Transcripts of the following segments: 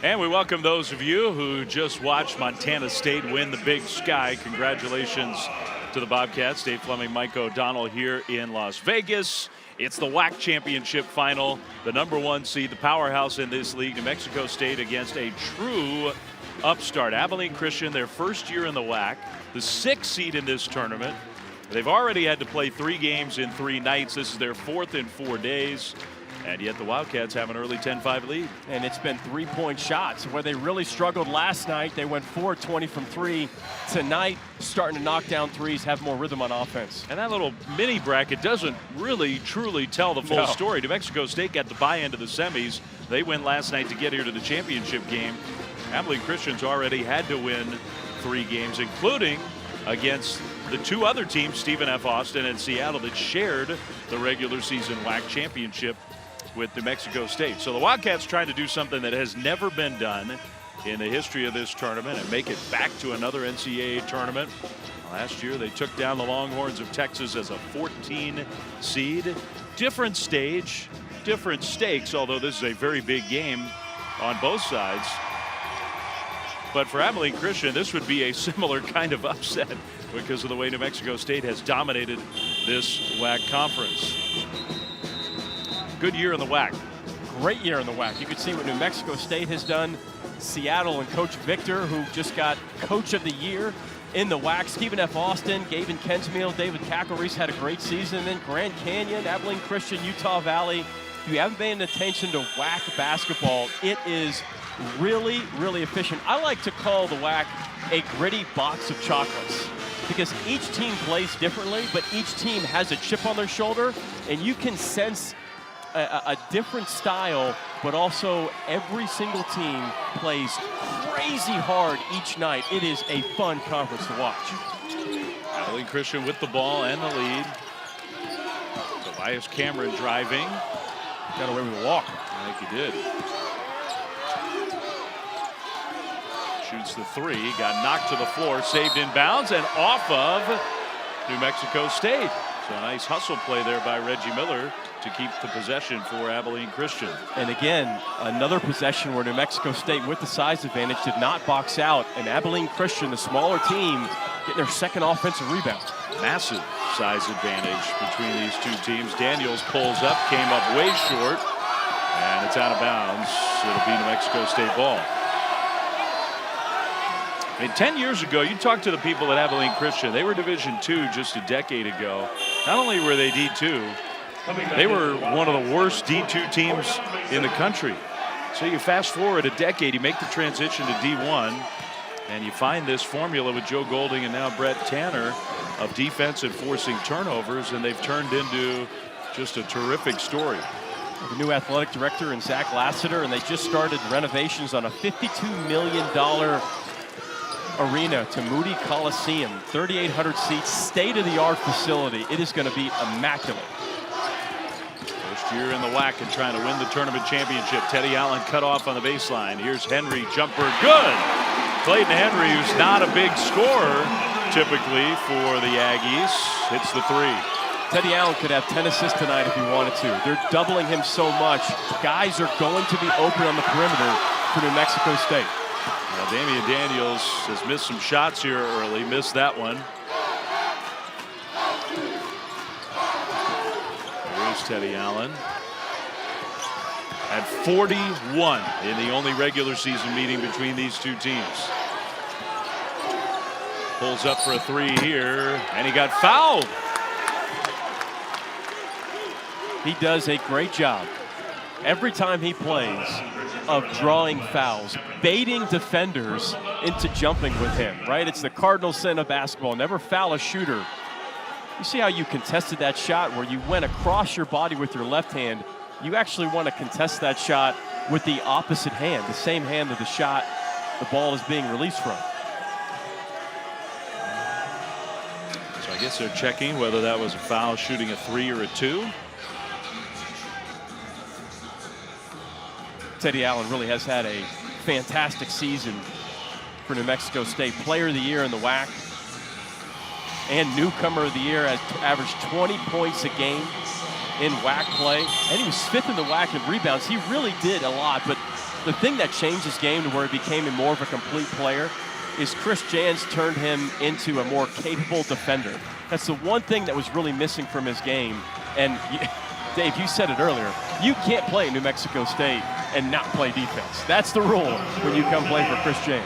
And we welcome those of you who just watched Montana State win the Big Sky. Congratulations to the Bobcats. Dave Fleming, Mike O'Donnell here in Las Vegas. It's the WAC Championship final. The #1 seed, the powerhouse in this league, New Mexico State, against a true upstart. Abilene Christian, their first year in the WAC, the 6th seed in this tournament. They've already had to play 3 games in 3 nights. This is their 4th in 4 days. And yet the Wildcats have an early 10-5 lead. And it's been 3-point shots. Where they really struggled last night, they went 4-20 from 3. Tonight, starting to knock down threes, have more rhythm on offense. And that little mini bracket doesn't really, truly tell the full story. New Mexico State got the buy-in to the semis. They win last night to get here to the championship game. Abilene Christian's already had to win 3 games, including against the 2 other teams, Stephen F. Austin and Seattle, that shared the regular season WAC championship with New Mexico State. So the Wildcats trying to do something that has never been done in the history of this tournament and make it back to another NCAA tournament. Last year they took down the Longhorns of Texas as a 14 seed. Different stage, different stakes, although this is a very big game on both sides. But for Abilene Christian, this would be a similar kind of upset because of the way New Mexico State has dominated this WAC conference. Good year in the WAC. Great year in the WAC. You can see what New Mexico State has done. Seattle and Coach Victor, who just got Coach of the Year in the WAC. Stephen F. Austin, Gavin Kensmeal, David Cackle-Reese had a great season. And then Grand Canyon, Abilene Christian, Utah Valley. If you haven't paid attention to WAC basketball, it is really, really efficient. I like to call the WAC a gritty box of chocolates because each team plays differently, but each team has a chip on their shoulder, and you can sense a different style, but also every single team plays crazy hard each night. It is a fun conference to watch. Abilene Christian with the ball and the lead. Tobias Cameron driving. Got away with a walk. I think he did. Shoots the 3, got knocked to the floor, saved in bounds, and off of New Mexico State. So a nice hustle play there by Reggie Miller to keep the possession for Abilene Christian. And again, another possession where New Mexico State, with the size advantage, did not box out. And Abilene Christian, the smaller team, getting their 2nd offensive rebound. Massive size advantage between these 2 teams. Daniels pulls up, came up way short, and it's out of bounds. It'll be New Mexico State ball. I mean, 10 years ago, you talked to the people at Abilene Christian. They were Division II just a decade ago. Not only were they D2, they were one of the worst D2 teams in the country. So you fast forward a decade, you make the transition to D1, and you find this formula with Joe Golding and now Brett Tanner of defense and forcing turnovers, and they've turned into just a terrific story. The new athletic director in Zach Lassiter, and they just started renovations on a $52 million arena to Moody Coliseum, 3,800 seats, state-of-the-art facility. It is going to be immaculate. First year in the WAC and trying to win the tournament championship. Teddy Allen cut off on the baseline. Here's Henry, jumper, good. Clayton Henry, who's not a big scorer typically for the Aggies, hits the 3. Teddy Allen could have 10 assists tonight if he wanted to. They're doubling him so much. Guys are going to be open on the perimeter for New Mexico State. Now, Damian Daniels has missed some shots here early, missed that one. Here's Teddy Allen. At 41 in the only regular season meeting between these 2 teams. Pulls up for a 3 here, and he got fouled. He does a great job every time he plays of drawing fouls, baiting defenders into jumping with him, right? It's the cardinal sin of basketball. Never foul a shooter. You see how you contested that shot where you went across your body with your left hand. You actually want to contest that shot with the opposite hand, the same hand that the ball is being released from. So I guess they're checking whether that was a foul, shooting a 3 or a 2. Teddy Allen really has had a fantastic season for New Mexico State. Player of the Year in the WAC and Newcomer of the Year, has averaged 20 points a game in WAC play. And he was 5th in the WAC in rebounds. He really did a lot, but The thing that changed his game to where he became more of a complete player is Chris Jans turned him into a more capable defender. That's the one thing that was really missing from his game. And Dave, you said it earlier, you can't play at New Mexico State and not play defense. That's the rule when you come play for Chris Jans.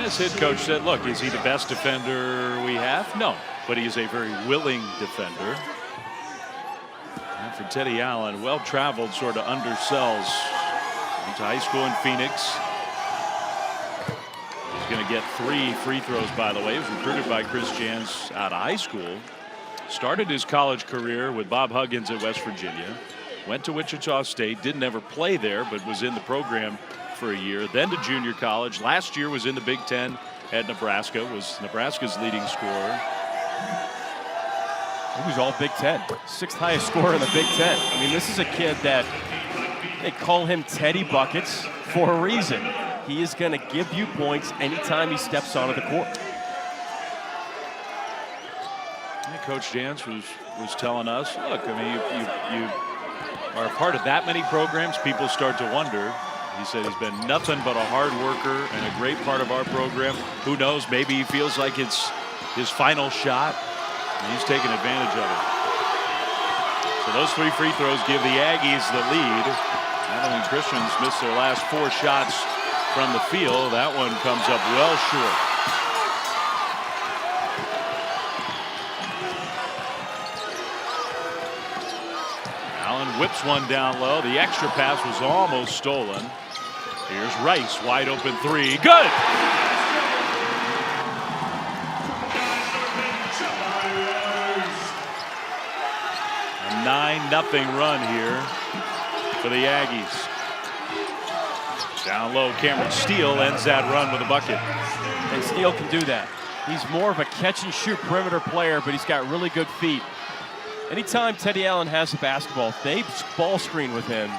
As his coach said, look, is he the best defender we have? No, but he is a very willing defender. And for Teddy Allen, well-traveled, sort of undersells. Went to high school in Phoenix. He's going to get 3 free throws, by the way. He was recruited by Chris Jans out of high school. Started his college career with Bob Huggins at West Virginia. Went to Wichita State, didn't ever play there, but was in the program for a year. Then to junior college. Last year was in the Big Ten at Nebraska, was Nebraska's leading scorer. He was all Big Ten, 6th highest scorer in the Big Ten. I mean, this is a kid that they call him Teddy Buckets for a reason. He is going to give you points anytime he steps onto the court. Yeah, Coach Jans was telling us, look, I mean, you are a part of that many programs, people start to wonder. He said he's been nothing but a hard worker and a great part of our program. Who knows, maybe he feels like it's his final shot, and he's taking advantage of it. So those 3 free throws give the Aggies the lead. Abilene Christians missed their last 4 shots from the field. That one comes up well short. Allen whips one down low. The extra pass was almost stolen. Here's Rice, wide open 3. Good! A 9-0 run here for the Aggies. Down low, Cameron Steele ends that run with a bucket. And Steele can do that. He's more of a catch-and-shoot perimeter player, but he's got really good feet. Anytime Teddy Allen has the basketball, if they ball screen with him,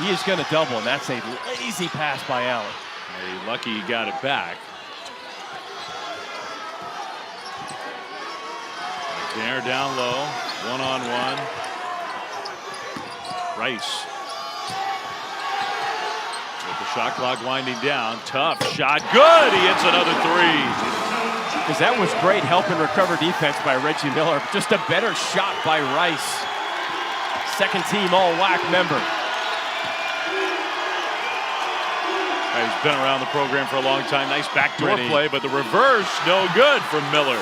he is going to double, and that's a lazy pass by Allen. Hey, lucky he got it back. There, down low, one-on-one. Rice. With the shot clock winding down, tough shot, good! He hits another 3. Because that was great help and recover defense by Reggie Miller. Just a better shot by Rice. Second team All-WAC member. He's been around the program for a long time. Nice backdoor play, but the reverse, no good from Miller.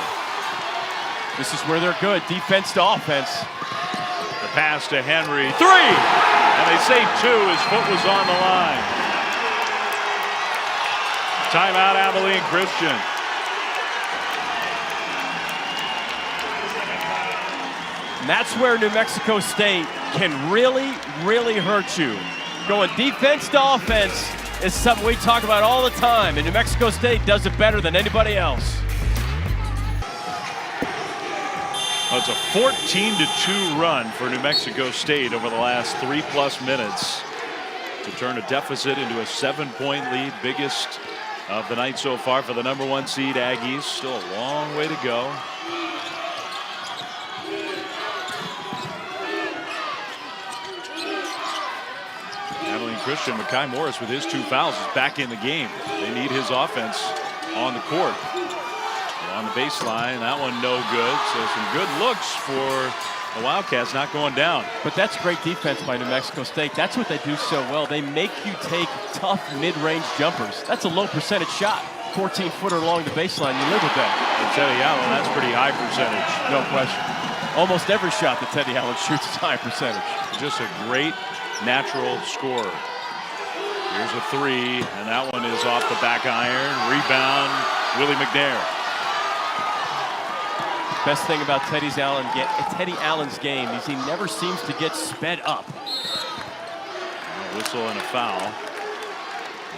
This is where they're good, defense to offense. The pass to Henry, 3! And they say 2, his foot was on the line. Timeout, Abilene Christian. And that's where New Mexico State can really, really hurt you. Going defense to offense is something we talk about all the time, and New Mexico State does it better than anybody else. Well, it's a 14-2 run for New Mexico State over the last 3+ minutes to turn a deficit into a 7-point lead, biggest of the night so far for the #1 seed Aggies. Still a long way to go. Abilene Christian, Mekhi Morris with his 2 fouls is back in the game. They need his offense on the court. On the baseline, that one no good. So some good looks for the Wildcats, not going down. But that's great defense by New Mexico State. That's what they do so well. They make you take tough mid-range jumpers. That's a low percentage shot. 14-footer along the baseline, you live with that. And Teddy Allen, that's pretty high percentage. No question. Almost every shot that Teddy Allen shoots is high percentage. Just a great natural scorer. Here's a 3, and that one is off the back iron. Rebound, Willie McNair. Best thing about Teddy Allen's game is he never seems to get sped up. A whistle and a foul.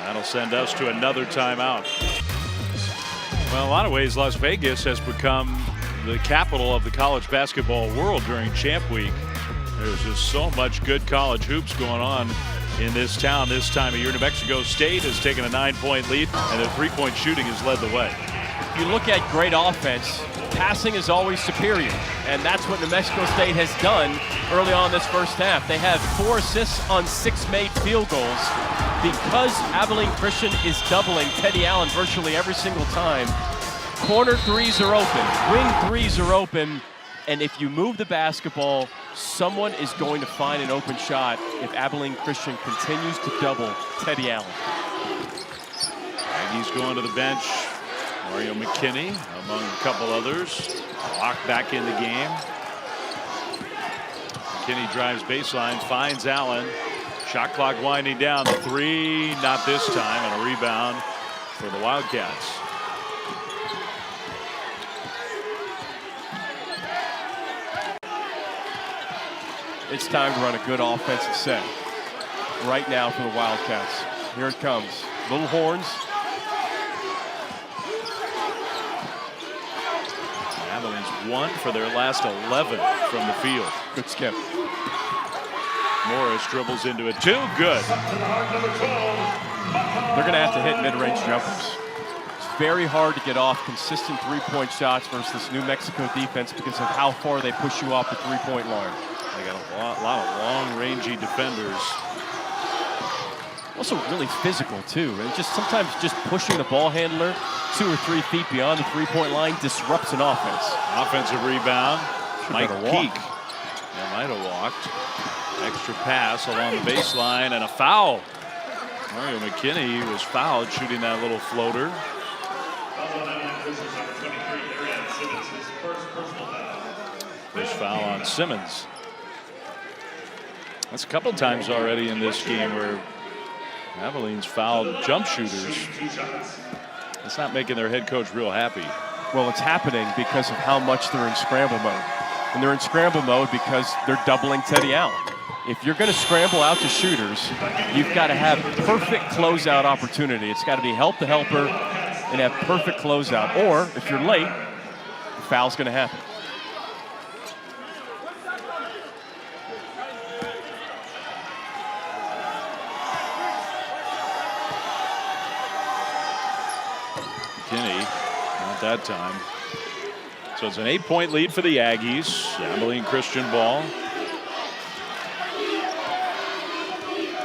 That'll send us to another timeout. Well, in a lot of ways, Las Vegas has become the capital of the college basketball world during Champ Week. There's just so much good college hoops going on in this town this time of year. New Mexico State has taken a 9-point lead, and their 3-point shooting has led the way. You look at great offense, passing is always superior, and that's what New Mexico State has done early on this first half. They have 4 assists on 6 made field goals because Abilene Christian is doubling Teddy Allen virtually every single time. Corner threes are open, wing threes are open, and if you move the basketball, someone is going to find an open shot if Abilene Christian continues to double Teddy Allen. Aggies going to the bench. Mario McKinney among a couple others. Locked back in the game. McKinney drives baseline, finds Allen. Shot clock winding down. The 3, not this time, and a rebound for the Wildcats. It's time to run a good offensive set right now for the Wildcats. Here it comes. Little horns. Abilene's 1 for their last 11 from the field. Good skip. Morris dribbles into it. 2, good. They're going to have to hit mid-range jumpers. It's very hard to get off consistent three-point shots versus this New Mexico defense because of how far they push you off the three-point line. They got a lot of long-rangey defenders. Also really physical too, and just sometimes just pushing the ball handler 2 or 3 feet beyond the three-point line disrupts an offense. Offensive rebound. Mike Peak. Walk. Yeah, might have walked. Extra pass along the baseline and a foul. Mario McKinney was fouled shooting that little floater. First foul on Simmons. That's a couple times already in this game where Abilene's fouled jump shooters. It's not making their head coach real happy. Well, it's happening because of how much they're in scramble mode. And they're in scramble mode because they're doubling Teddy Allen. If you're going to scramble out to shooters, you've got to have perfect closeout opportunity. It's got to be help the helper and have perfect closeout. Or if you're late, the foul's going to happen. McKinney, not that time. So it's an 8-point lead for the Aggies. Abilene Christian ball.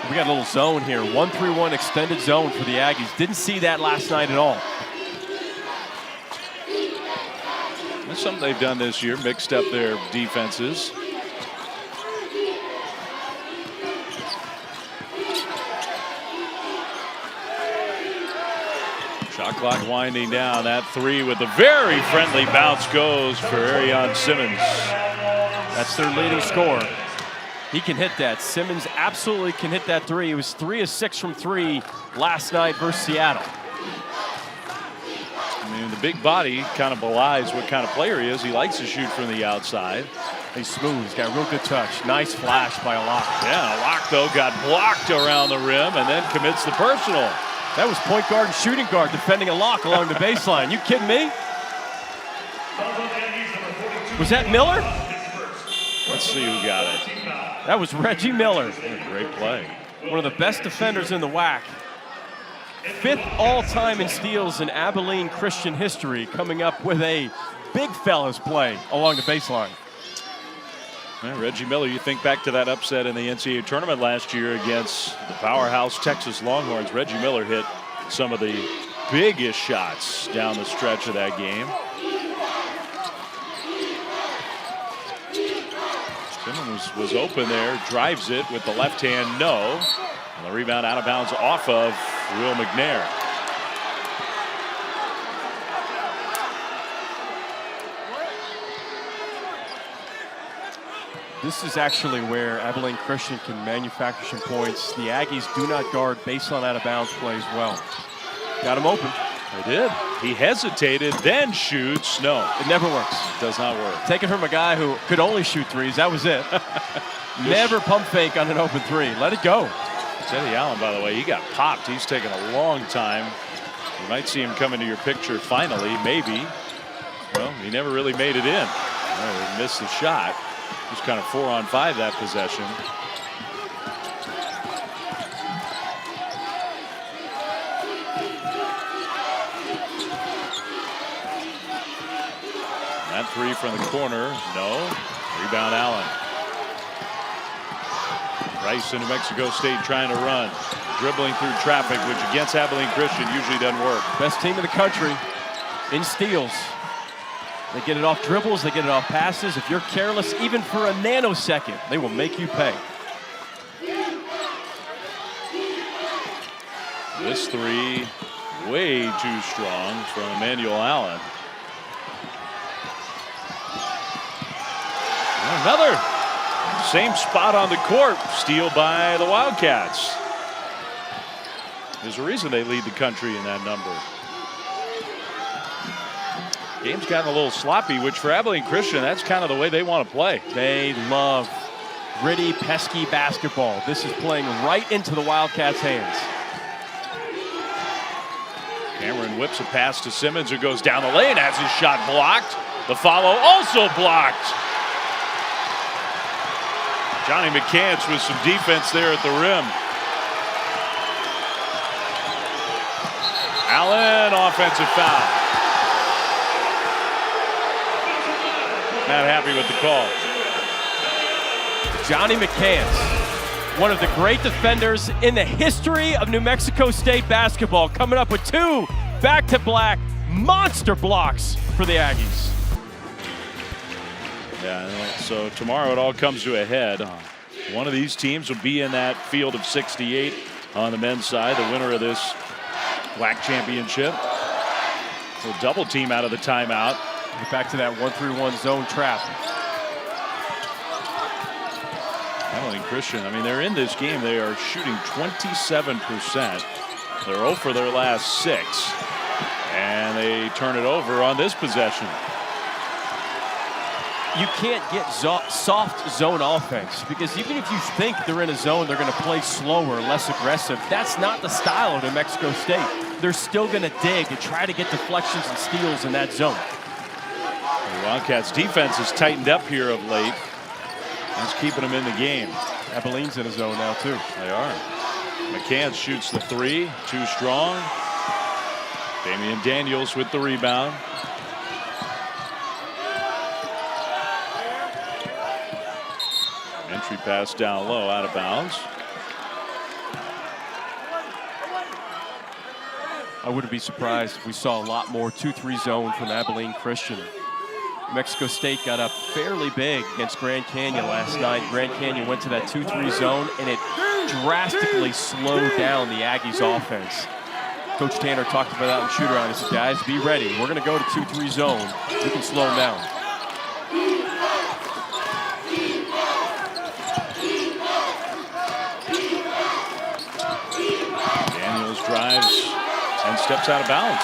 We got a little zone here. 1-3-1 extended zone for the Aggies. Didn't see that last night at all. That's something they've done this year, mixed up their defenses. Shot clock winding down. That 3 with a very friendly bounce goes for Arion Simmons. That's their leading scorer. He can hit that. Simmons absolutely can hit that 3. He was 3 of 6 from 3 last night versus Seattle. I mean, the big body kind of belies what kind of player he is. He likes to shoot from the outside. He's smooth. He's got real good touch. Nice flash by a Locke. Yeah, Locke, though, got blocked around the rim and then commits the personal. That was point guard and shooting guard defending a Locke along the baseline. You kidding me? Was that Miller? Let's see who got it. That was Reggie Miller. What a great play. One of the best defenders in the WAC. 5th all-time in steals in Abilene Christian history, coming up with a big fellas play along the baseline. Well, Reggie Miller, you think back to that upset in the NCAA tournament last year against the powerhouse Texas Longhorns. Reggie Miller hit some of the biggest shots down the stretch of that game. Simmons was open there, drives it with the left hand, no. And the rebound out of bounds off of Will McNair. This is actually where Abilene Christian can manufacture some points. The Aggies do not guard baseline out of bounds plays well. Got him open. They did. He hesitated, then shoots. No. It never works. Does not work. Take it from a guy who could only shoot threes. That was it. Never pump fake on an open 3. Let it go. Teddy Allen, by the way, he got popped. He's taken a long time. You might see him come into your picture finally, maybe. Well, he never really made it in. He missed the shot. Just kind of 4-on-5 that possession. three from the corner. No. Rebound Allen. Rice in New Mexico State trying to run. Dribbling through traffic, which against Abilene Christian usually doesn't work. Best team in the country in steals. They get it off dribbles, they get it off passes. If you're careless, even for a nanosecond, they will make you pay. This three, way too strong from Emmanuel Allen. Another same spot on the court, steal by the Wildcats. There's a reason they lead the country in that number. Game's gotten a little sloppy, which for Abilene Christian, that's kind of the way they want to play. They love gritty, pesky basketball. This is playing right into the Wildcats' hands. Cameron whips a pass to Simmons, who goes down the lane, has his shot blocked. The follow also blocked. Johnny McCants with some defense there at the rim. Allen, offensive foul. Not happy with the call. Johnny McCants, one of the great defenders in the history of New Mexico State basketball, coming up with two back-to-back monster blocks for the Aggies. Yeah, so tomorrow it all comes to a head. One of these teams will be in that field of 68 on the men's side, the winner of this WAC Championship. We'll double team out of the timeout. Get back to that 1-3-1 zone trap. Abilene Christian, I mean, they're in this game. They are shooting 27%. They're 0 for their last 6. And they turn it over on this possession. You can't get soft zone offense, because even if you think they're in a zone, they're going to play slower, less aggressive. That's not the style of New Mexico State. They're still going to dig and try to get deflections and steals in that zone. The Wildcats defense has tightened up here of late. That's keeping them in the game. Abilene's in a zone now too. They are. McCants shoots the three, too strong. Damian Daniels with the rebound. Entry pass down low, out of bounds. I wouldn't be surprised if we saw a lot more 2-3 zone from Abilene Christian. Mexico State got up fairly big against Grand Canyon last night. Grand Canyon went to that 2-3 zone, and it drastically slowed down the Aggies offense. Coach Tanner talked about that in shoot-around. He said, guys, be ready. We're going to go to 2-3 zone. We can slow them down. Daniels drives and steps out of bounds.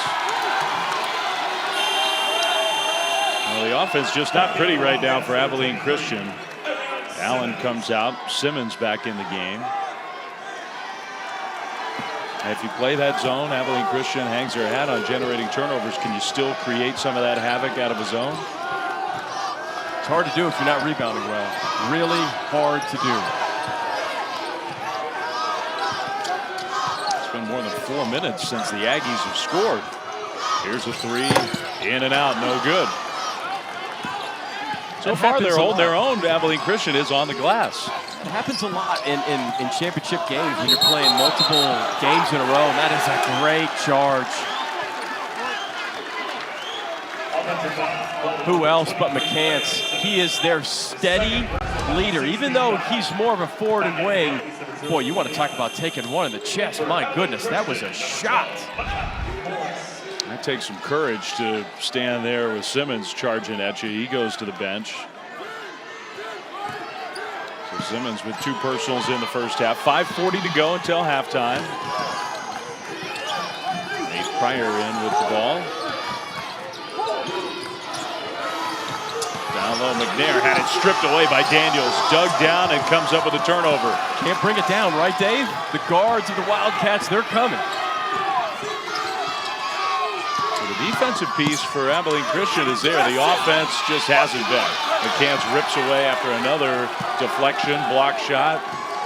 Well, the offense just not pretty right now for Abilene Christian. Allen comes out. Simmons back in the game. And if you play that zone, Abilene Christian hangs their hat on generating turnovers. Can you still create some of that havoc out of a zone? It's hard to do if you're not rebounding well. Really hard to do. It's been more than 4 minutes since the Aggies have scored. Here's a three, in and out, no good. So far, they're holding their own. Abilene Christian is on the glass. It happens a lot in championship games when you're playing multiple games in a row, and that is a great charge. Who else but McCants? He is their steady leader. Even though he's more of a forward and wing, boy, you want to talk about taking one in the chest. My goodness, that was a shot. That takes some courage to stand there with Simmons charging at you. He goes to the bench. So Simmons with 2 personals in the first half. 5:40 to go until halftime. Nate Pryor in with the ball. Down low, McNair had it stripped away by Daniels. Dug down and comes up with a turnover. Can't bring it down, right, Dave? The guards of the Wildcats, they're coming. The defensive piece for Abilene Christian is there. The offense just hasn't been. McCants rips away after another deflection, block shot.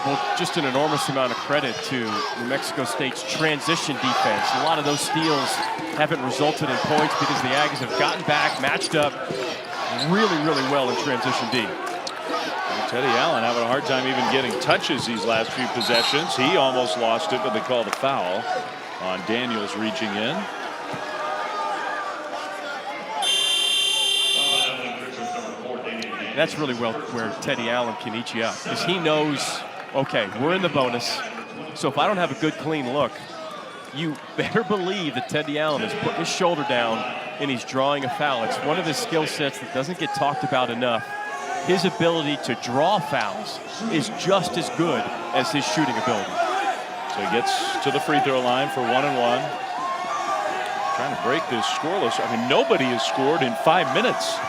Well, just an enormous amount of credit to New Mexico State's transition defense. A lot of those steals haven't resulted in points because the Aggies have gotten back, matched up, really, really well in transition D. Teddy Allen having a hard time even getting touches these last few possessions. He almost lost it, but they called a foul on Daniels reaching in. That's really well where Teddy Allen can eat you up, because he knows, okay, we're in the bonus, so if I don't have a good clean look, you better believe that Teddy Allen is putting his shoulder down and he's drawing a foul. It's one of his skill sets that doesn't get talked about enough. His ability to draw fouls is just as good as his shooting ability. So he gets to the free throw line for 1 and 1. Trying to break this scoreless. I mean, nobody has scored in 5 minutes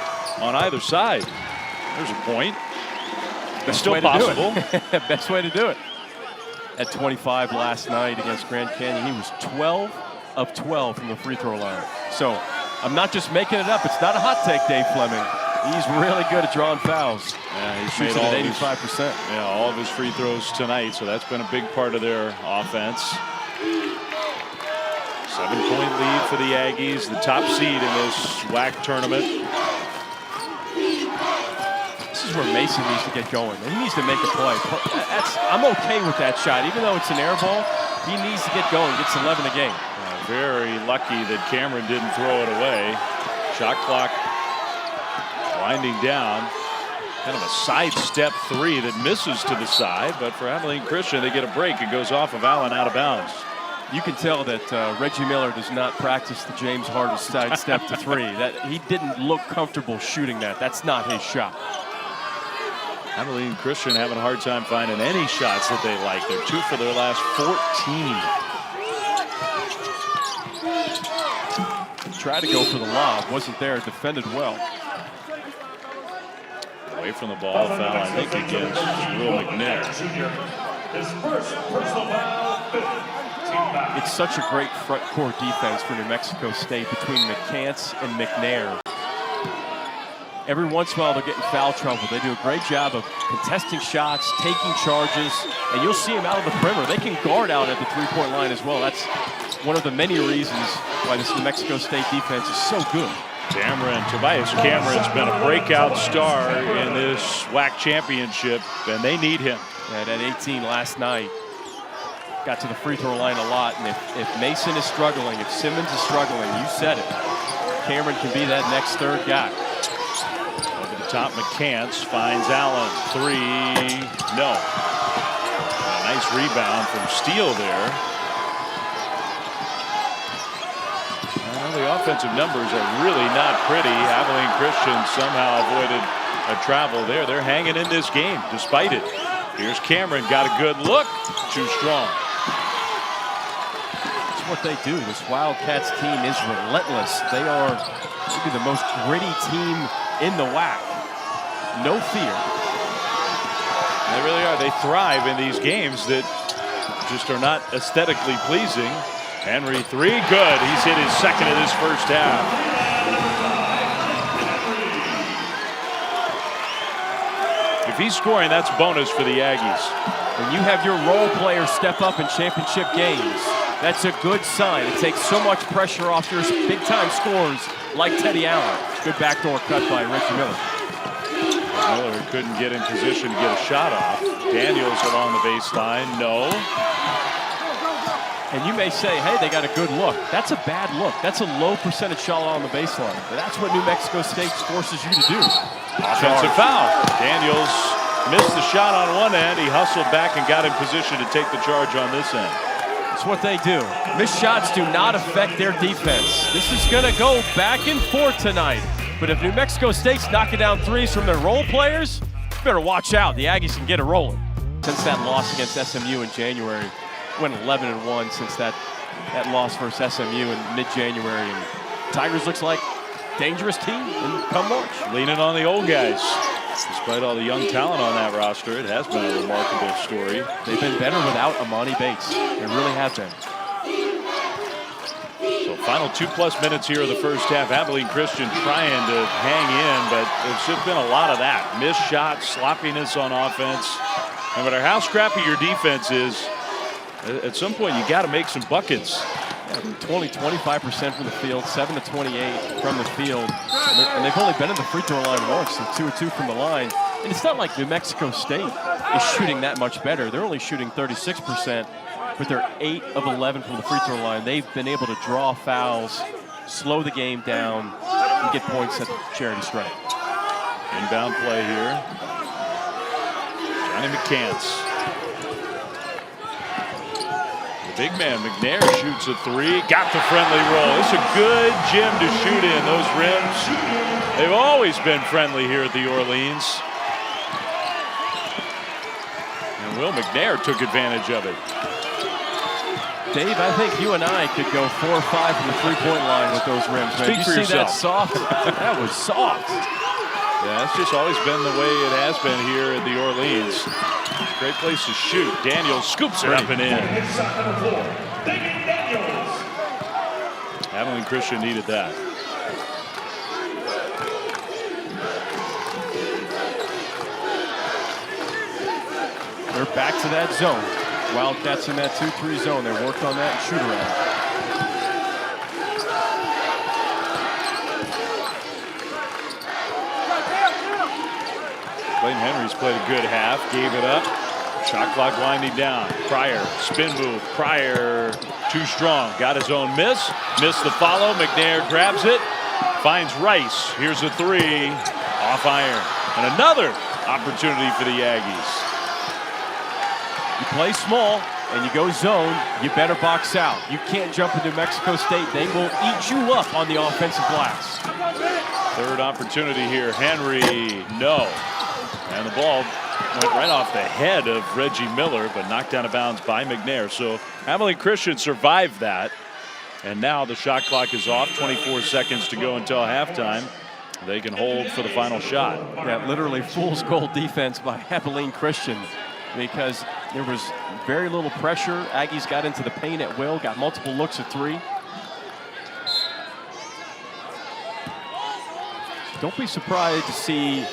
on either side. There's a point. It's still possible. Best way to do it. At 25 last night against Grand Canyon, he was 12 of 12 from the free throw line. So I'm not just making it up. It's not a hot take, Dave Fleming. He's really good at drawing fouls. Yeah, he's shooting at 85%. Yeah, all of his free throws tonight, so that's been a big part of their offense. 7-point lead for the Aggies, the top seed in this WAC tournament. This is where Mason needs to get going. He needs to make a play. I'm okay with that shot. Even though it's an air ball, he needs to get going. Gets 11 a game. Very lucky that Cameron didn't throw it away. Shot clock winding down. Kind of a sidestep three that misses to the side, but for Abilene Christian, they get a break. It goes off of Allen out of bounds. You can tell that Reggie Miller does not practice the James Harden sidestep to three. That he didn't look comfortable shooting that. That's not his shot. Abilene Christian having a hard time finding any shots that they like. They're 2 for their last 14. Tried to go for the lob, wasn't there, defended well. Away from the ball, foul I think against Will McNair. It's such a great front court defense for New Mexico State between McCants and McNair. Every once in a while they're getting foul trouble. They do a great job of contesting shots, taking charges, and you'll see them out of the perimeter. They can guard out at the three-point line as well. That's one of the many reasons why this New Mexico State defense is so good. Tobias Cameron's been a breakout star in this WAC championship, and they need him. At 18 last night, got to the free throw line a lot, and if Mason is struggling, if Simmons is struggling, you said it, Cameron can be that next third guy. Over the top, McCants finds Allen. 3, no. A nice rebound from Steele there. The offensive numbers are really not pretty. Abilene Christian somehow avoided a travel there. They're hanging in this game despite it. Here's Cameron, got a good look. Too strong. That's what they do. This Wildcats team is relentless. They are maybe the most gritty team in the WAC. No fear. They really are. They thrive in these games that just are not aesthetically pleasing. Henry 3, good. He's hit his second of this first half. If he's scoring, that's bonus for the Aggies. When you have your role players step up in championship games, that's a good sign. It takes so much pressure off your big-time scorers like Teddy Allen. Good backdoor cut by Reggie Miller. Miller couldn't get in position to get a shot off. Daniels along the baseline, no. And you may say, hey, they got a good look. That's a bad look. That's a low percentage shot on the baseline. But that's what New Mexico State forces you to do. Offensive foul. Daniels missed the shot on one end. He hustled back and got in position to take the charge on this end. That's what they do. Missed shots do not affect their defense. This is going to go back and forth tonight. But if New Mexico State's knocking down threes from their role players, you better watch out. The Aggies can get it rolling. Since that loss against SMU in January, went 11-1 since that loss versus SMU in mid-January. And Tigers looks like a dangerous team come March. Leaning on the old guys. Despite all the young talent on that roster, it has been a remarkable story. They've been better without Amani Bates. They really have been. So final 2+ minutes here of the first half. Abilene Christian trying to hang in, but there's just been a lot of that. Missed shots, sloppiness on offense. No matter how scrappy your defense is, at some point you got to make some buckets. 25% from the field, 7 to 28 from the field. And they've only been in the free throw line once, so 2 of 2 from the line. And it's not like New Mexico State is shooting that much better. They're only shooting 36%, but they're 8 of 11 from the free throw line. They've been able to draw fouls, slow the game down, and get points at the charity stripe. Inbound play here. Johnny McCants. The big man, McNair, shoots a 3. Got the friendly roll. It's a good gym to shoot in. Those rims, they've always been friendly here at the Orleans. And Will McNair took advantage of it. Dave, I think you and I could go 4 or 5 from the three-point line with those rims. Man. Speak Did for you see yourself. that soft? That was soft. Yeah, that's just always been the way it has been here at the Orleans. Great place to shoot. Daniels scoops it up and in. Abilene Christian needed that. They're back to that zone. Wildcats in that 2-3 zone. They worked on that shoot around. Clayton Henry's played a good half, gave it up. Shot clock winding down. Pryor, spin move. Pryor, too strong. Got his own miss. Missed the follow. McNair grabs it. Finds Rice. Here's a 3. Off iron. And another opportunity for the Aggies. You play small and you go zone, you better box out. You can't jump into New Mexico State. They will eat you up on the offensive glass. Third opportunity here. Henry, no. And the ball went right off the head of Reggie Miller, but knocked out of bounds by McNair. So Abilene Christian survived that. And now the shot clock is off. 24 seconds to go until halftime. They can hold for the final shot. Yeah, literally fool's gold defense by Abilene Christian, because there was very little pressure. Aggies got into the paint at will, got multiple looks at 3. Don't be surprised to see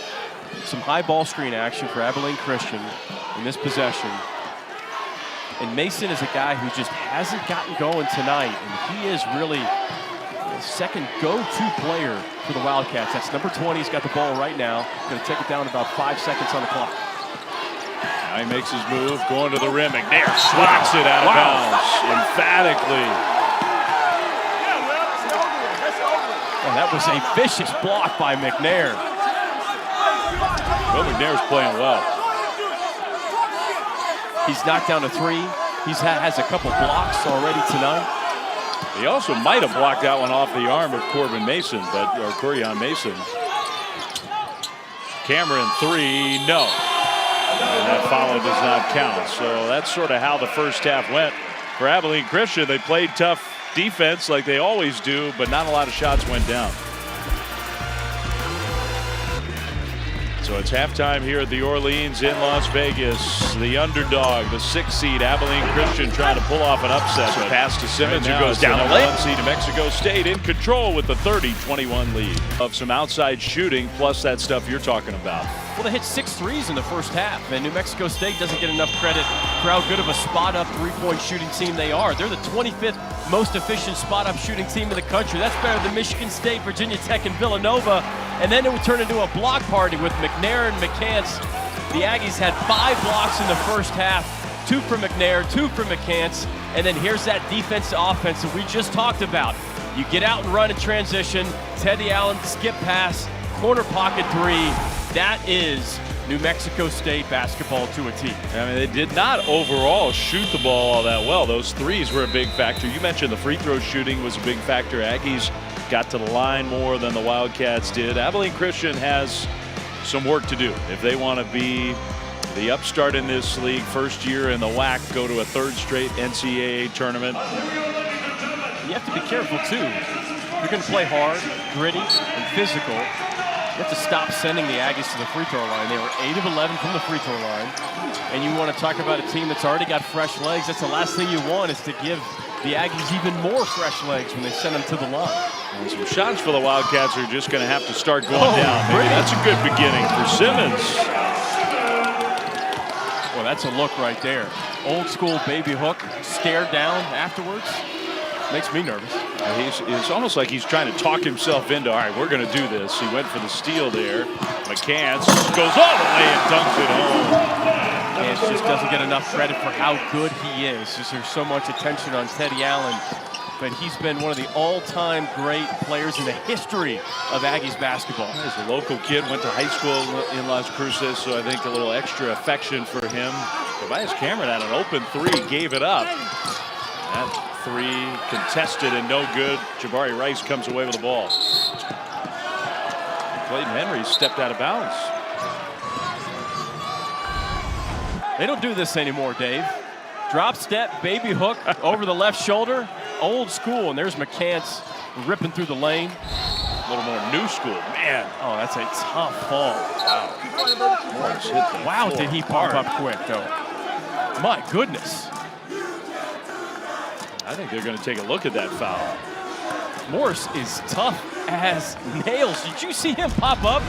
some high ball screen action for Abilene Christian in this possession. And Mason is a guy who just hasn't gotten going tonight, and he is really the second go-to player for the Wildcats. That's number 20. He's got the ball right now. Going to take it down about 5 seconds on the clock. Now he makes his move, going to the rim. McNair swats it out of bounds emphatically. Oh, that was a vicious block by McNair. Well, McNair's playing well. He's knocked down a 3. He has a couple blocks already tonight. He also might have blocked that one off the arm of Corian Mason. Cameron, 3, no. And that follow does not count. So that's sort of how the first half went for Abilene Christian. They played tough defense like they always do, but not a lot of shots went down. So it's halftime here at the Orleans in Las Vegas. The underdog, the 6th seed, Abilene Christian, trying to pull off an upset. So pass to Simmons, who goes down the lane. 1 seed New Mexico State in control with the 30-21 lead. Of some outside shooting, plus that stuff you're talking about. Well, they hit 6 threes in the first half, and New Mexico State doesn't get enough credit for how good of a spot-up three-point shooting team they are. They're the 25th most efficient spot-up shooting team in the country. That's better than Michigan State, Virginia Tech, and Villanova. And then it would turn into a block party with McNair and McCants. The Aggies had 5 blocks in the first half, 2 from McNair, 2 from McCants. And then here's that defense to offense that we just talked about. You get out and run in transition, Teddy Allen skip pass, corner pocket 3. That is New Mexico State basketball to a T. I mean, they did not overall shoot the ball all that well. Those threes were a big factor. You mentioned the free throw shooting was a big factor. Aggies got to the line more than the Wildcats did. Abilene Christian has some work to do if they want to be the upstart in this league. First year in the WAC, go to a 3rd straight NCAA tournament. You have to be careful too. You're going to play hard, gritty, and physical. You have to stop sending the Aggies to the free throw line. They were 8 of 11 from the free throw line. And you want to talk about a team that's already got fresh legs. That's the last thing you want, is to give the Aggies even more fresh legs when they send them to the line. And some shots for the Wildcats are just going to have to start going down. Maybe that's a good beginning for Simmons. Well, that's a look right there. Old school baby hook, stared down afterwards. Makes me nervous. It's almost like he's trying to talk himself into, all right, we're going to do this. He went for the steal there. McCants goes all the way and dunks it home. And just doesn't get enough credit for how good he is. There's so much attention on Teddy Allen, but he's been one of the all-time great players in the history of Aggies basketball. He's a local kid, went to high school in Las Cruces, so I think a little extra affection for him. Tobias Cameron had an open three, gave it up. That three contested and no good. Jabari Rice comes away with the ball. Clayton Henry stepped out of bounds. They don't do this anymore, Dave. Drop step, baby hook over the left shoulder. Old school, and there's McCants ripping through the lane. A little more new school, man. Oh, that's a tough fall. Wow. Morris hit the Wow, floor did he pop hard. up quick, though. My goodness. I think they're going to take a look at that foul. Morris is tough as nails. Did you see him pop up?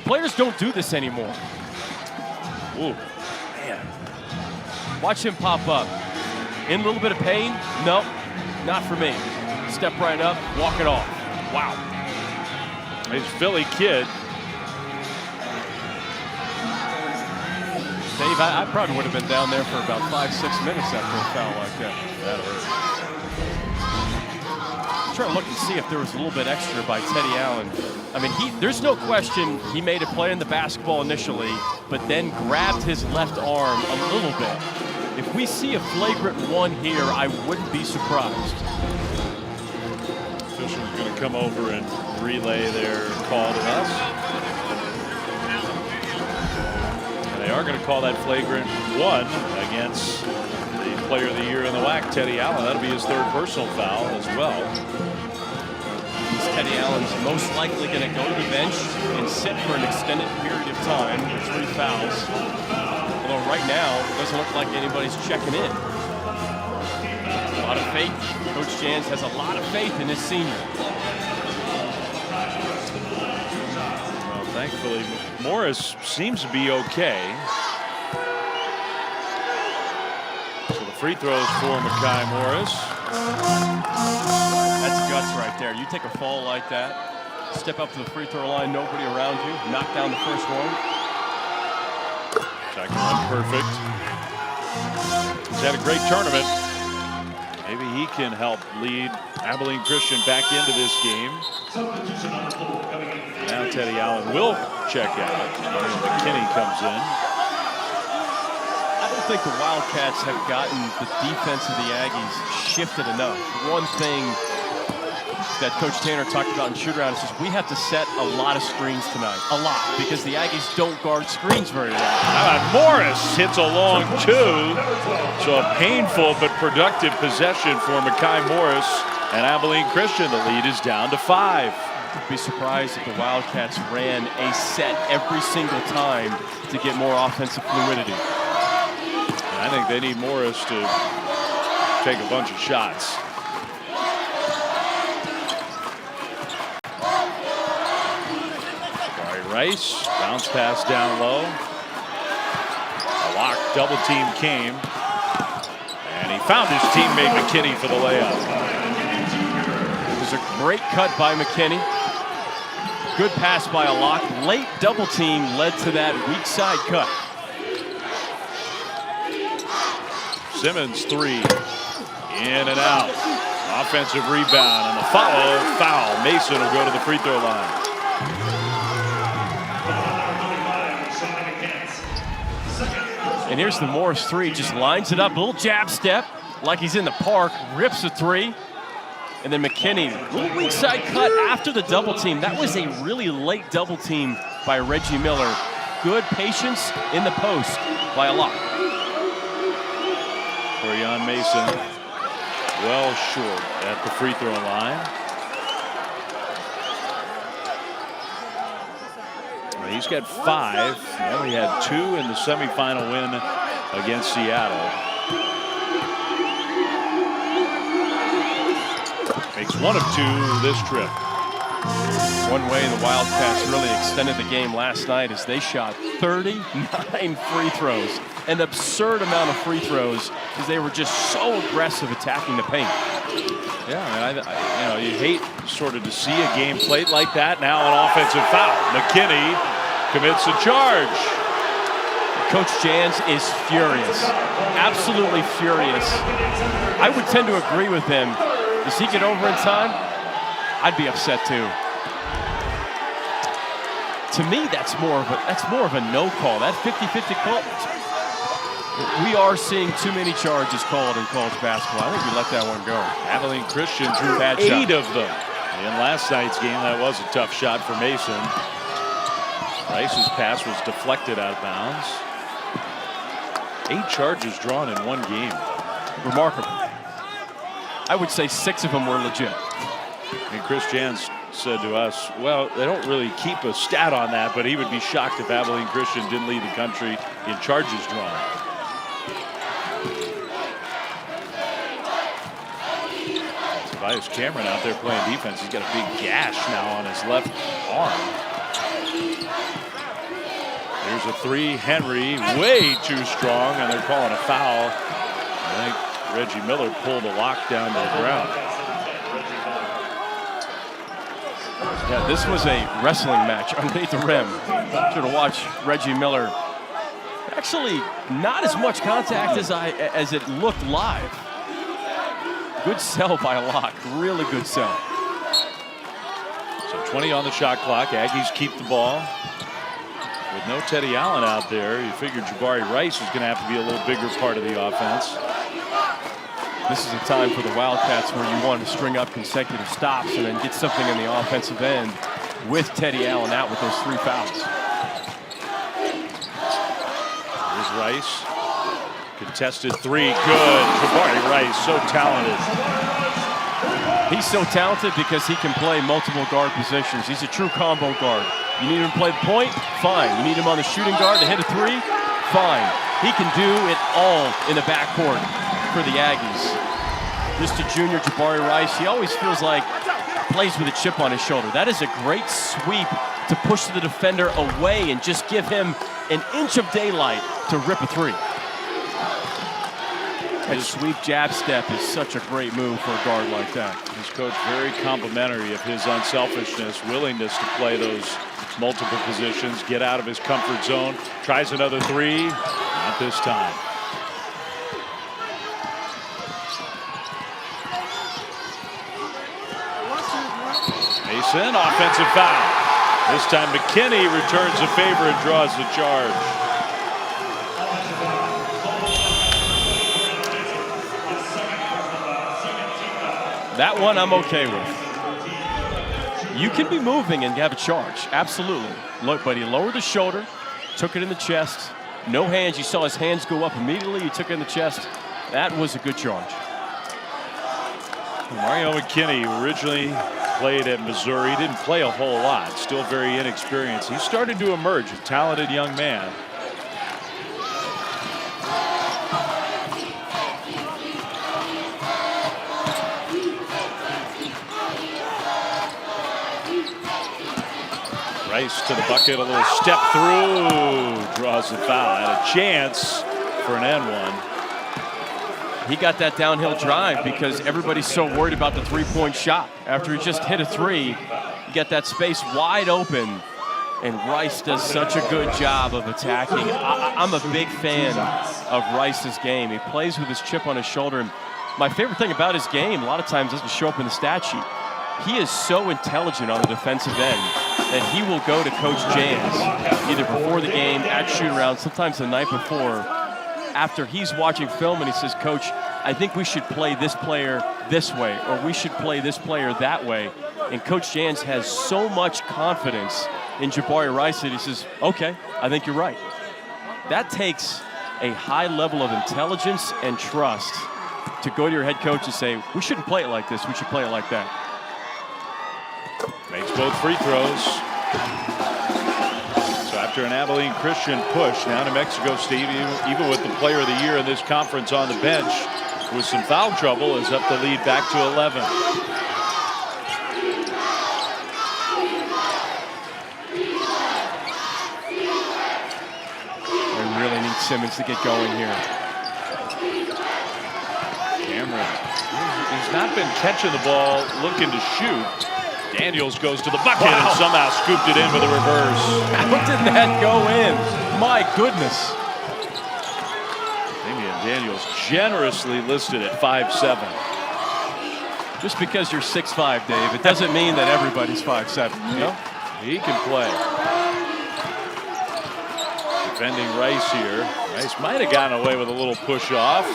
Players don't do this anymore. Ooh, man. Watch him pop up. In a little bit of pain? Nope, not for me. Step right up, walk it off. Wow. He's a Philly kid. Dave, I probably would have been down there for about 5-6 minutes after a foul like that. That hurt. I'm trying to look and see if there was a little bit extra by Teddy Allen. I mean, there's no question he made a play in the basketball initially, but then grabbed his left arm a little bit. If we see a flagrant one here, I wouldn't be surprised. Official's going to come over and relay their call to us. And they are going to call that flagrant one against the player of the year in the WAC, Teddy Allen. That'll be his third personal foul as well. Teddy Allen's most likely going to go to the bench and sit for an extended period of time with 3 fouls. Although right now, it doesn't look like anybody's checking in. A lot of faith. Coach Jans has a lot of faith in his senior. Well, thankfully, Morris seems to be okay. So the free throws for Mekhi Morris. That's guts right there. You take a fall like that, step up to the free throw line, nobody around you, knock down the first one. Second one perfect. He's had a great tournament. Maybe he can help lead Abilene Christian back into this game. Now Teddy Allen will check out. McKinney comes in. I don't think the Wildcats have gotten the defense of the Aggies shifted enough. One thing that Coach Tanner talked about in shoot-around is just we have to set a lot of screens tonight. A lot, because the Aggies don't guard screens very well. How about Morris hits a long two. So a painful but productive possession for Mekhi Morris. And Abilene Christian, the lead is down to 5. I'd be surprised if the Wildcats ran a set every single time to get more offensive fluidity. And I think they need Morris to take a bunch of shots. Rice, bounce pass down low. A lock double team came. And he found his teammate McKinney for the layup. It was a great cut by McKinney. Good pass by a lock. Late double team led to that weak side cut. Simmons 3. In and out. Offensive rebound and the foul. Mason will go to the free throw line. And here's the Morris 3, just lines it up, a little jab step, like he's in the park, rips a 3. And then McKinney, little weak side cut after the double team. That was a really late double team by Reggie Miller. Good patience in the post by a lock. Corian Mason, well short at the free throw line. He's got 5. He only had 2 in the semifinal win against Seattle. Makes 1 of 2 this trip. One way the Wildcats really extended the game last night is they shot 39 free throws, an absurd amount of free throws because they were just so aggressive attacking the paint. Yeah, I you hate sort of to see a game played like that. Now an offensive foul. McKinney commits a charge. Coach Jans is furious, absolutely furious. I would tend to agree with him. Does he get over in time? I'd be upset too. To me, that's more of a no call. That 50-50 call. We are seeing too many charges called in college basketball. I think we let that one go. Abilene Christian drew 8 of them. In last night's game, that was a tough shot for Mason. Rice's pass was deflected out of bounds. 8 charges drawn in one game. Remarkable. I would say 6 of them were legit. And Chris Jans said to us, well, they don't really keep a stat on that, but he would be shocked if Abilene Christian didn't lead the country in charges drawn. Tobias Cameron out there playing defense. He's got a big gash now on his left arm. Here's a 3, Henry, way too strong, and they're calling a foul. I think Reggie Miller pulled a lock down to the ground. Yeah, this was a wrestling match underneath the rim. Should have watched Reggie Miller. Actually, not as much contact as it looked live. Good sell by Locke, really good sell. So 20 on the shot clock. Aggies keep the ball. With no Teddy Allen out there, you figure Jabari Rice is going to have to be a little bigger part of the offense. This is a time for the Wildcats where you want to string up consecutive stops and then get something in the offensive end with Teddy Allen out with those 3 fouls. Here's Rice. Contested 3, good. Jabari Rice, so talented. He's so talented because he can play multiple guard positions. He's a true combo guard. You need him to play the point? Fine. You need him on the shooting guard to hit a 3? Fine. He can do it all in the backcourt for the Aggies. Just a junior Jabari Rice. He always feels like he plays with a chip on his shoulder. That is a great sweep to push the defender away and just give him an inch of daylight to rip a 3. That sweep jab step is such a great move for a guard like that. His coach very complimentary of his unselfishness, willingness to play those multiple positions, get out of his comfort zone. Tries another 3, not this time. Mason, offensive foul. This time McKinney returns the favor and draws the charge. That one I'm okay with. You can be moving and have a charge, absolutely. Look, but he lowered the shoulder, took it in the chest. No hands, you saw his hands go up immediately, he took it in the chest. That was a good charge. Mario McKinney originally played at Missouri, didn't play a whole lot, still very inexperienced. He started to emerge, a talented young man. Rice to the bucket, a little step through, draws the foul. Had a chance for an N1. He got that downhill drive because everybody's so worried about the 3-point shot. After he just hit a 3, you get that space wide open, and Rice does such a good job of attacking. I'm a big fan of Rice's game. He plays with his chip on his shoulder. And my favorite thing about his game, a lot of times doesn't show up in the stat sheet. He is so intelligent on the defensive end that he will go to Coach Jans either before the game, at shoot-around, sometimes the night before, after he's watching film and he says, Coach, I think we should play this player this way, or we should play this player that way. And Coach Jans has so much confidence in Jabari Rice that he says, okay, I think you're right. That takes a high level of intelligence and trust to go to your head coach and say, we shouldn't play it like this, we should play it like that. Makes both free throws. So after an Abilene Christian push, now New Mexico State, even with the player of the year in this conference on the bench, with some foul trouble, is up the lead back to 11. Simmons to get going here. Cameron, he's not been catching the ball, looking to shoot. Daniels goes to the bucket and somehow scooped it in with a reverse. How did that go in? My goodness. Damian Daniels generously listed at 5'7". Just because you're 6'5", Dave, it doesn't mean that everybody's 5'7". You know? He can play. Defending Rice here. Rice might have gotten away with a little push off.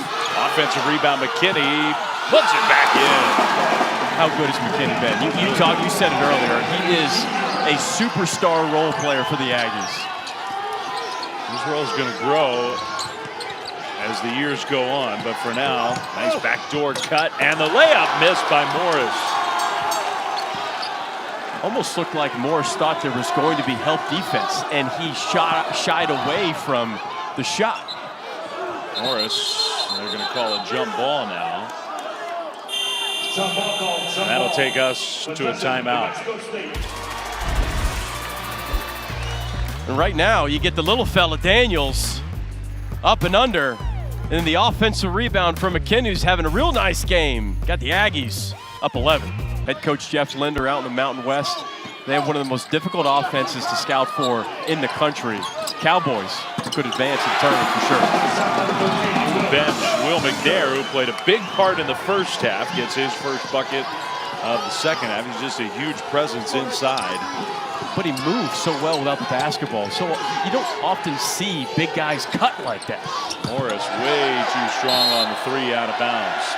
Offensive rebound, McKinney puts it back in. How good is McKinney been? You said it earlier. He is a superstar role player for the Aggies. His role is going to grow as the years go on, but for now, nice backdoor cut, and the layup missed by Morris. Almost looked like Morris thought there was going to be help defense, and he shied away from the shot. Morris, they're going to call a jump ball now. And that'll take us to a timeout. And right now, you get the little fella, Daniels, up and under. And then the offensive rebound from McKinney, who's having a real nice game. Got the Aggies up 11. Head coach Jeff Linder out in the Mountain West. They have one of the most difficult offenses to scout for in the country. Cowboys could advance in the tournament for sure. The bench, Will McNair, who played a big part in the first half, gets his first bucket of the second half. He's just a huge presence inside. But he moves so well without the basketball. So you don't often see big guys cut like that. Morris way too strong on the three, out of bounds.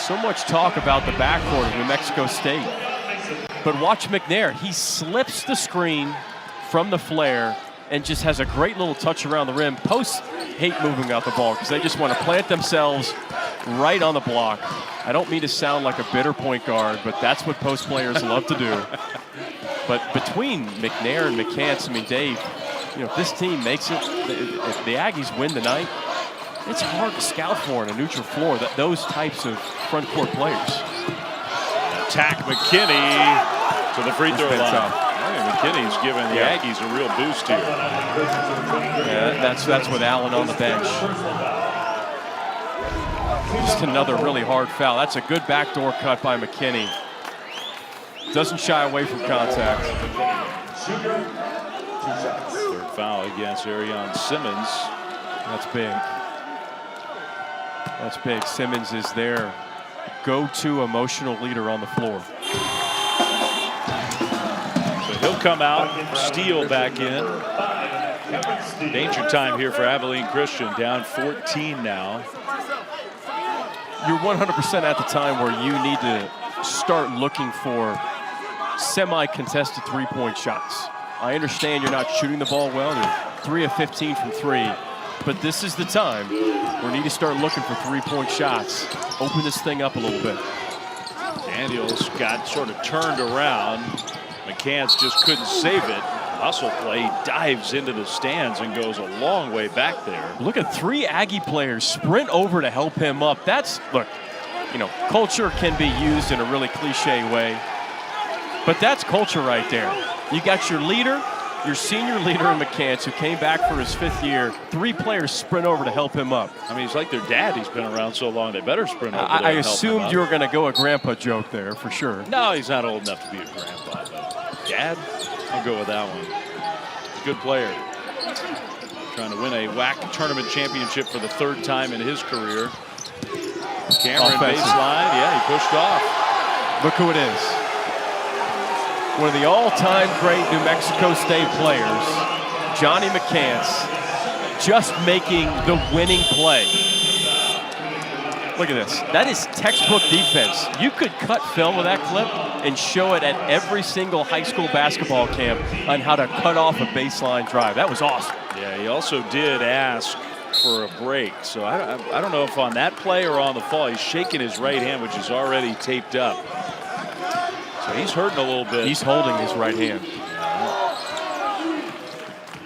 So much talk about the backcourt of New Mexico State. But watch McNair. He slips the screen from the flare and just has a great little touch around the rim. Posts hate moving out the ball because they just want to plant themselves right on the block. I don't mean to sound like a bitter point guard, but that's what post players love to do. But between McNair and McCants, I mean, Dave, you know, if this team makes it, if the Aggies win tonight, it's hard to scout for on a neutral floor, those types of front court players. Attack McKinney to the free throw line. McKinney's giving the Aggies a real boost here. Yeah, that's with Allen on the bench. Just another really hard foul. That's a good backdoor cut by McKinney. Doesn't shy away from contact. Third foul against Arion Simmons. That's big. That's big. Simmons is their go-to emotional leader on the floor. So he'll come out, steal back in. Danger time here for Abilene Christian, down 14 now. You're 100% at the time where you need to start looking for semi-contested three-point shots. I understand you're not shooting the ball well. You're 3 of 15 from 3. But this is the time where we need to start looking for three-point shots. Open this thing up a little bit. Daniels got sort of turned around. McCants just couldn't save it. Hustle play, dives into the stands and goes a long way back there. Look at 3 Aggie players sprint over to help him up. That's, look, you know, culture can be used in a really cliche way, but that's culture right there. You got your leader, your senior leader in McCants, who came back for his 5th year. 3 players sprint over to help him up. I mean, he's like their dad. He's been around so long, they better sprint over. I assumed you were going to go a grandpa joke there, for sure. No, he's not old enough to be a grandpa, but dad, I'll go with that one. Good player. Trying to win a WAC tournament championship for the 3rd time in his career. Cameron baseline, yeah, he pushed off. Look who it is. One of the all-time great New Mexico State players, Johnny McCants, just making the winning play. Look at this. That is textbook defense. You could cut film of that clip and show it at every single high school basketball camp on how to cut off a baseline drive. That was awesome. Yeah, he also did ask for a break. So I don't know if on that play or on the fall, he's shaking his right hand, which is already taped up. So he's hurting a little bit. He's holding his right hand.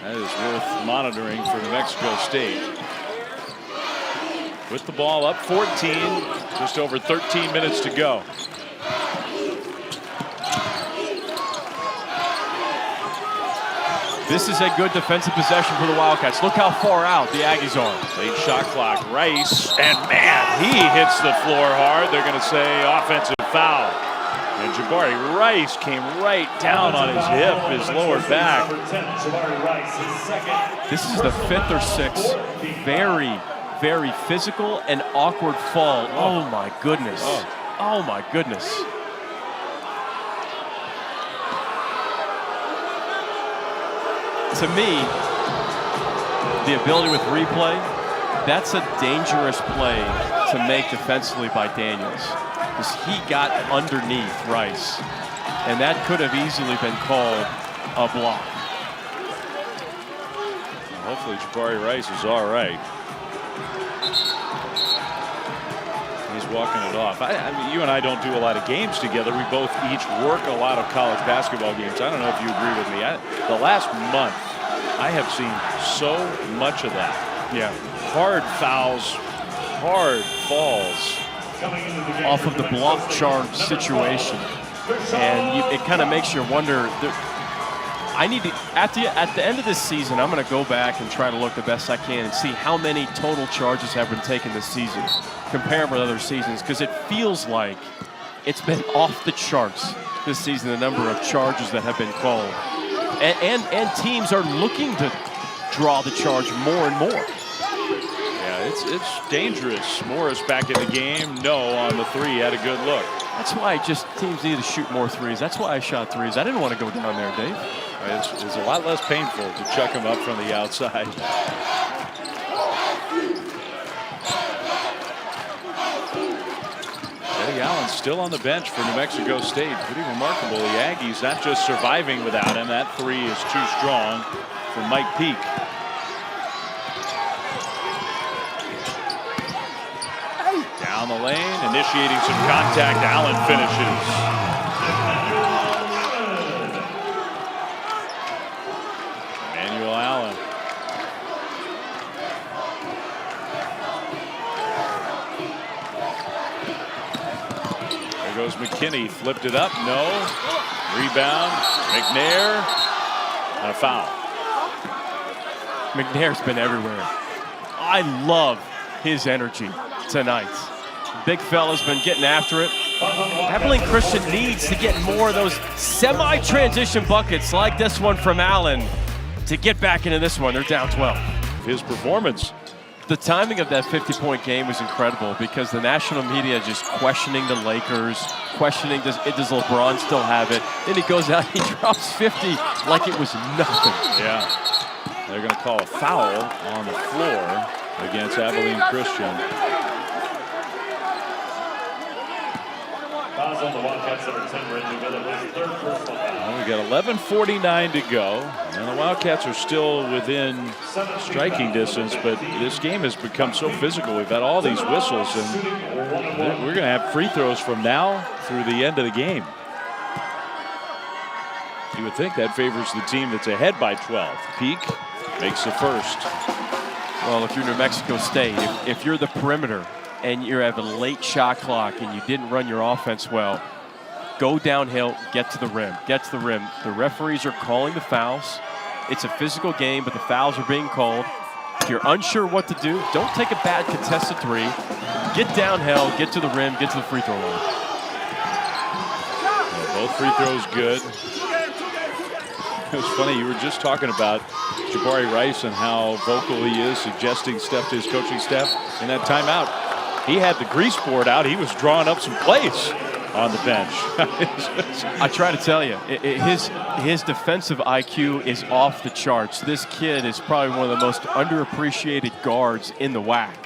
That is worth monitoring for New Mexico State. With the ball up 14, just over 13 minutes to go. This is a good defensive possession for the Wildcats. Look how far out the Aggies are. Late shot clock, Rice, and man, he hits the floor hard. They're going to say offensive foul. And Jabari Rice came right down on his hip, his lower back. This is the 5th or 6th very, very physical and awkward fall. Oh my goodness. Oh my goodness. To me, the ability with replay, that's a dangerous play to make defensively by Daniels, because he got underneath Rice, and that could have easily been called a block. Hopefully Jabari Rice is all right. He's walking it off. I mean, you and I don't do a lot of games together. We both each work a lot of college basketball games. I don't know if you agree with me. The last month, I have seen so much of that. Yeah. Hard fouls, hard falls. Off of the block charge situation. And it kind of makes you wonder. I need to, at the end of this season, I'm going to go back and try to look the best I can and see how many total charges have been taken this season, compare them with other seasons, because it feels like it's been off the charts this season, the number of charges that have been called. And teams are looking to draw the charge more and more. Yeah, it's dangerous. Morris back in the game. No on the 3. Had a good look. That's why teams need to shoot more threes. That's why I shot threes. I didn't want to go down there, Dave. It's a lot less painful to chuck him up from the outside. Eddie Allen still on the bench for New Mexico State. Pretty remarkable. The Aggies not just surviving without him. That 3 is too strong for Mike Peake. Down the lane, initiating some contact. Allen finishes. Goes McKinney, flipped it up, no. Rebound, McNair, and a foul. McNair's been everywhere. I love his energy tonight. Big fella's been getting after it. Abilene Christian needs to get more of those semi-transition buckets like this one from Allen to get back into this one. They're down 12. His performance. The timing of that 50-point game was incredible, because the national media just questioning the Lakers, questioning does LeBron still have it. Then he goes out, he drops 50 like it was nothing. Yeah, they're going to call a foul on the floor against Abilene Christian. Well, we got 11:49 to go, and the Wildcats are still within striking distance, but this game has become so physical. We've had all these whistles, and we're going to have free throws from now through the end of the game. You would think that favors the team that's ahead by 12. Peake makes the first. Well, if you're New Mexico State, if you're the perimeter and you have a late shot clock and you didn't run your offense well, go downhill, get to the rim, get to the rim. The referees are calling the fouls. It's a physical game, but the fouls are being called. If you're unsure what to do, don't take a bad contested 3. Get downhill, get to the rim, get to the free throw line. Yeah, both free throws good. It was funny, you were just talking about Jabari Rice and how vocal he is, suggesting stuff to his coaching staff. In that timeout, he had the grease board out. He was drawing up some plays on the bench. I try to tell you, his defensive IQ is off the charts. This kid is probably one of the most underappreciated guards in the WAC.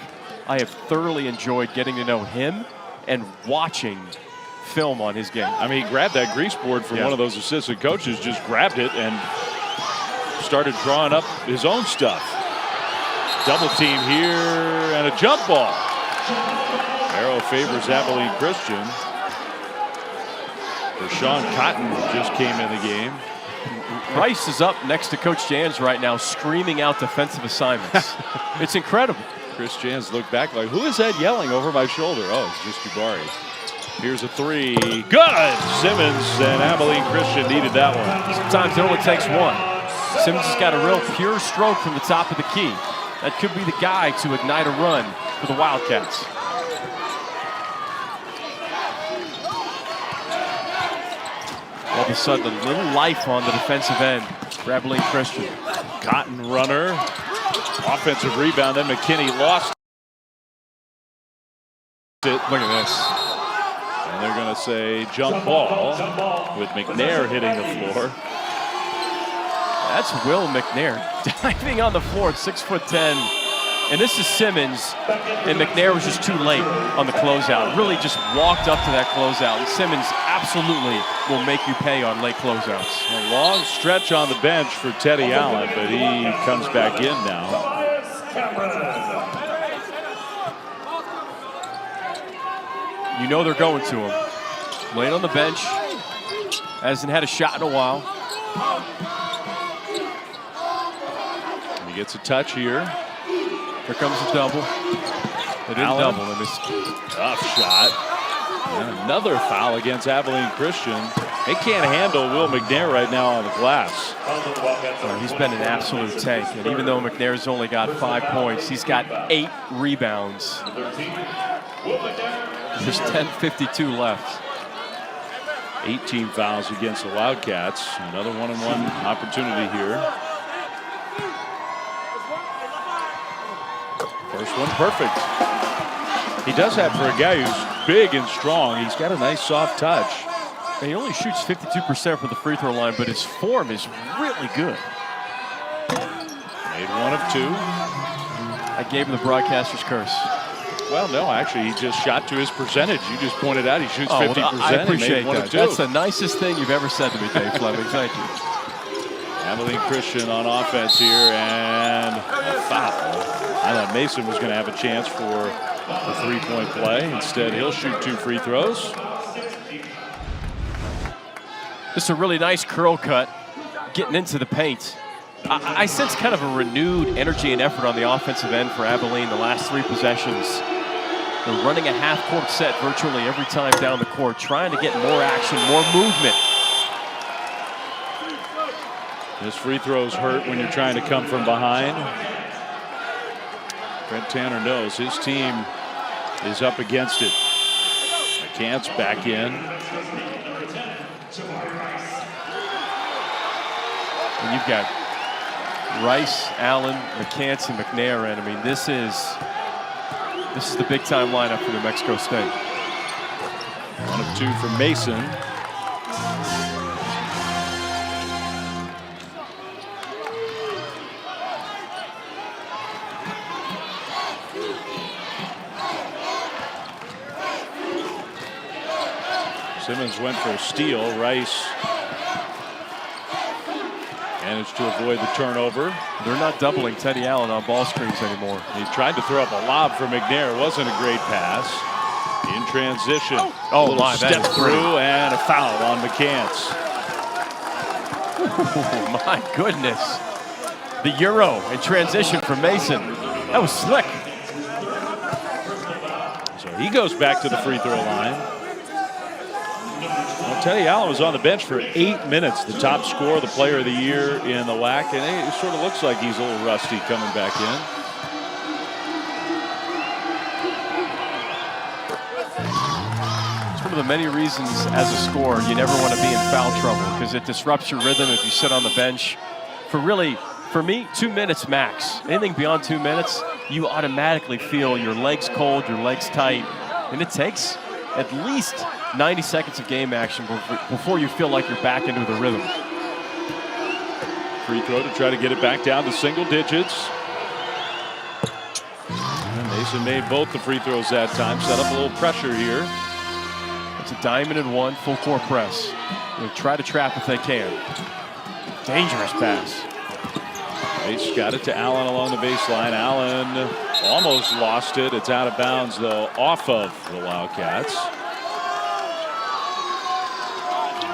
I have thoroughly enjoyed getting to know him and watching film on his game. I mean, he grabbed that grease board from one of those assistant coaches, just grabbed it and started drawing up his own stuff. Double team here and a jump ball. Arrow favors Abilene Christian. Rashawn Cotton just came in the game. Rice is up next to Coach Jans right now, screaming out defensive assignments. It's incredible. Chris Jans looked back like, who is that yelling over my shoulder? Oh, it's just Jabari. Here's a 3. Good! Simmons and Abilene Christian needed that one. Sometimes it only takes one. Simmons has got a real pure stroke from the top of the key. That could be the guy to ignite a run for the Wildcats. All of a sudden, a little life on the defensive end for Abilene Christian. Cotton runner, offensive rebound, then McKinney lost it. Look at this. And they're going to say jump ball with McNair hitting the floor. That's Will McNair diving on the floor at 6'10". And this is Simmons, and McNair was just too late on the closeout. Really just walked up to that closeout, and Simmons absolutely will make you pay on late closeouts. A long stretch on the bench for Teddy Allen, but he comes back in now. You know they're going to him. Laying on the bench, hasn't had a shot in a while. He gets a touch here. Here comes the double. They didn't double. They missed. Tough shot. And another foul against Abilene Christian. They can't handle Will McNair right now on the glass. Well, he's been an absolute tank. And even though McNair's only got 5 points, he's got 8 rebounds. There's 10:52 left. 18 fouls against the Wildcats. Another one-on-one opportunity here. First one perfect. He does have, for a guy who's big and strong, he's got a nice soft touch. And he only shoots 52% from the free throw line, but his form is really good. Made 1 of 2. I gave him the broadcaster's curse. Well, no, actually, he just shot to his percentage. You just pointed out he shoots 50%. Well, I appreciate made 1 that. of 2. That's the nicest thing you've ever said to me, Dave Fleming. Thank you. Abilene Christian on offense here, and a foul. I thought Mason was going to have a chance for a 3-point play. Instead, he'll shoot 2 free throws. This is a really nice curl cut, getting into the paint. I sense kind of a renewed energy and effort on the offensive end for Abilene the last 3 possessions. They're running a half-court set virtually every time down the court, trying to get more action, more movement. His free throws hurt when you're trying to come from behind. Brent Tanner knows his team is up against it. McCants back in. And you've got Rice, Allen, McCants, and McNair in. I mean, this is the big-time lineup for New Mexico State. 1 of 2 from Mason. Simmons went for a steal. Rice managed to avoid the turnover. They're not doubling Teddy Allen on ball screens anymore. He tried to throw up a lob for McNair. It wasn't a great pass. In transition. Oh, a my, step through and a foul on McCants. Oh, my goodness. The Euro in transition for Mason. That was slick. So he goes back to the free throw line. Well, Teddy Allen was on the bench for 8 minutes, the top scorer, the player of the year in the WAC, and it sort of looks like he's a little rusty coming back in. It's one of the many reasons as a scorer you never want to be in foul trouble, because it disrupts your rhythm if you sit on the bench for me, 2 minutes max. Anything beyond 2 minutes, you automatically feel your legs cold, your legs tight, and it takes at least 90 seconds of game action before you feel like you're back into the rhythm. Free throw to try to get it back down to single digits. And Mason made both the free throws that time, set up a little pressure here. It's a diamond and 1 full court press. They'll try to trap if they can. Dangerous pass. Rice got it to Allen along the baseline. Allen almost lost it. It's out of bounds, though, off of the Wildcats.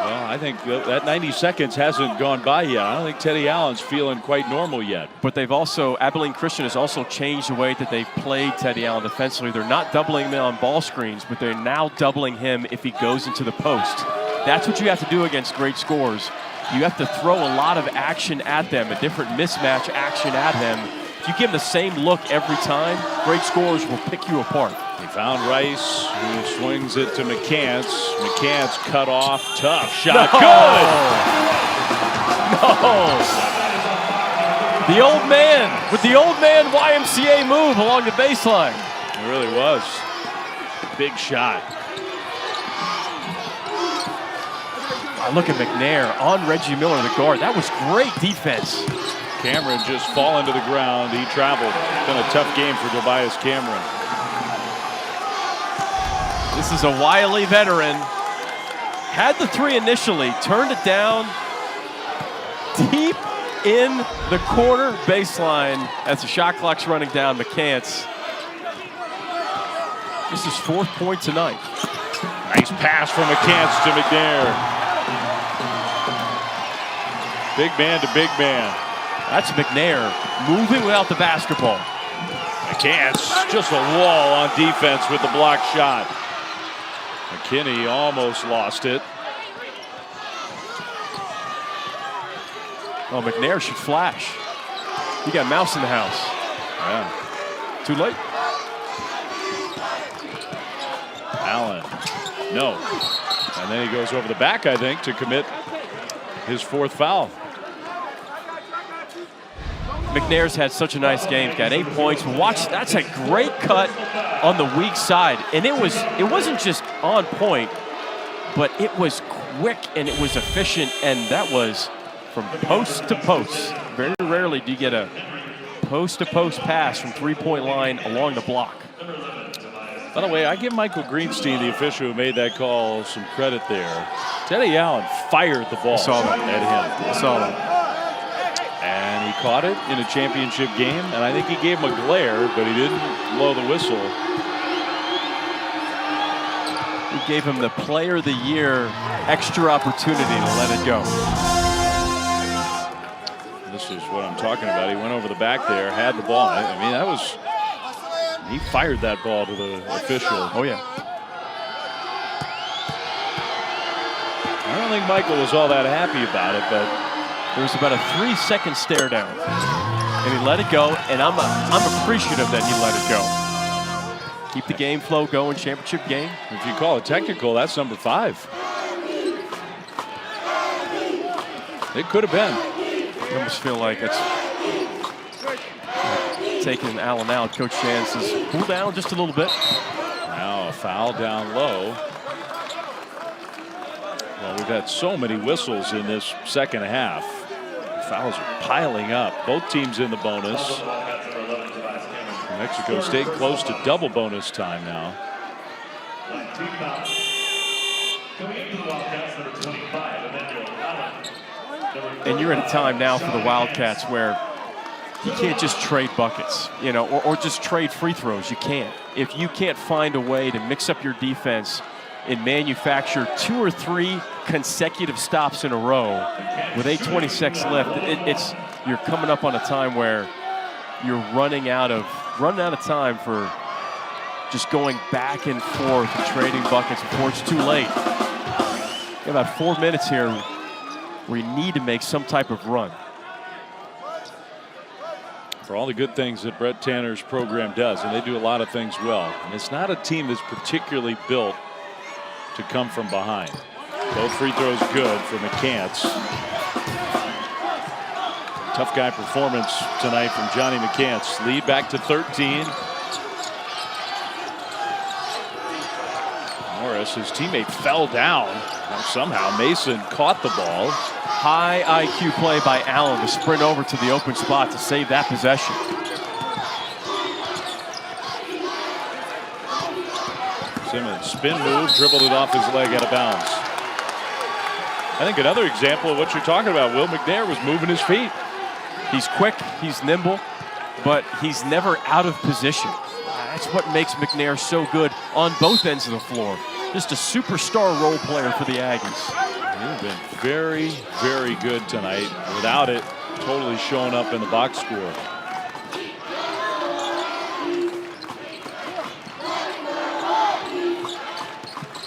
Well, I think that 90 seconds hasn't gone by yet. I don't think Teddy Allen's feeling quite normal yet. But Abilene Christian has also changed the way that they've played Teddy Allen defensively. They're not doubling him on ball screens, but they're now doubling him if he goes into the post. That's what you have to do against great scorers. You have to throw a lot of action at them, a different mismatch action at them. If you give them the same look every time, great scorers will pick you apart. He found Rice, who swings it to McCants. McCants cut off, tough shot, no. good! No! The old man, with the old man YMCA move along the baseline. It really was. Big shot. Look at McNair on Reggie Miller, the guard. That was great defense. Cameron just falling to the ground. He traveled. It's been a tough game for Tobias Cameron. This is a wily veteran. Had the three initially, turned it down deep in the corner baseline as the shot clock's running down. McCants. This is 4th point tonight. Nice pass from McCants to McNair. Big man to big man. That's McNair moving without the basketball. McCants just a wall on defense with the block shot. McKinney almost lost it. Oh, McNair should flash. He got Mouse in the house. Yeah. Too late. Allen, no. And then he goes over the back, I think, to commit his 4th foul. McNair's had such a nice game. He's got 8 points. Watch, that's a great cut on the weak side. And it wasn't just on point, but it was quick and it was efficient, and that was from post to post. Very rarely do you get a post-to-post pass from 3-point line along the block. By the way, I give Michael Greenstein, the official who made that call, some credit there. Teddy Allen fired the ball at him. I saw that. And he caught it in a championship game, and I think he gave him a glare, but he didn't blow the whistle. He gave him the Player of the Year extra opportunity to let it go. This is what I'm talking about. He went over the back there, had the ball. I mean, that was, he fired that ball to the official. Oh, yeah. I don't think Michael was all that happy about it, but there was about a 3-second stare down, and he let it go, and I'm appreciative that he let it go. Keep the game flow going, championship game. If you call it technical, that's number 5. It could have been. I almost feel like it's taking Allen out. Coach Shan says, cool down just a little bit. Now a foul down low. Well, we've had so many whistles in this second half. Fouls are piling up. Both teams in the bonus. New Mexico State close to double bonus time now. And you're at a time now for the Wildcats where you can't just trade buckets, you know, or just trade free throws. You can't. If you can't find a way to mix up your defense and manufacture 2 or 3 consecutive stops in a row with 8:26 left, you're coming up on a time where you're running out of time for just going back and forth and trading buckets before it's too late. You have about 4 minutes here where you need to make some type of run. For all the good things that Brett Tanner's program does, and they do a lot of things well, and it's not a team that's particularly built to come from behind. Both free throws good for McCants. Tough guy performance tonight from Johnny McCants. Lead back to 13. Morris, his teammate, fell down. And somehow Mason caught the ball. High IQ play by Allen to sprint over to the open spot to save that possession. Simmons, spin move, dribbled it off his leg out of bounds. I think another example of what you're talking about, Will McNair was moving his feet. He's quick, he's nimble, but he's never out of position. That's what makes McNair so good on both ends of the floor. Just a superstar role player for the Aggies. He's been very, very good tonight. Without it, totally showing up in the box score.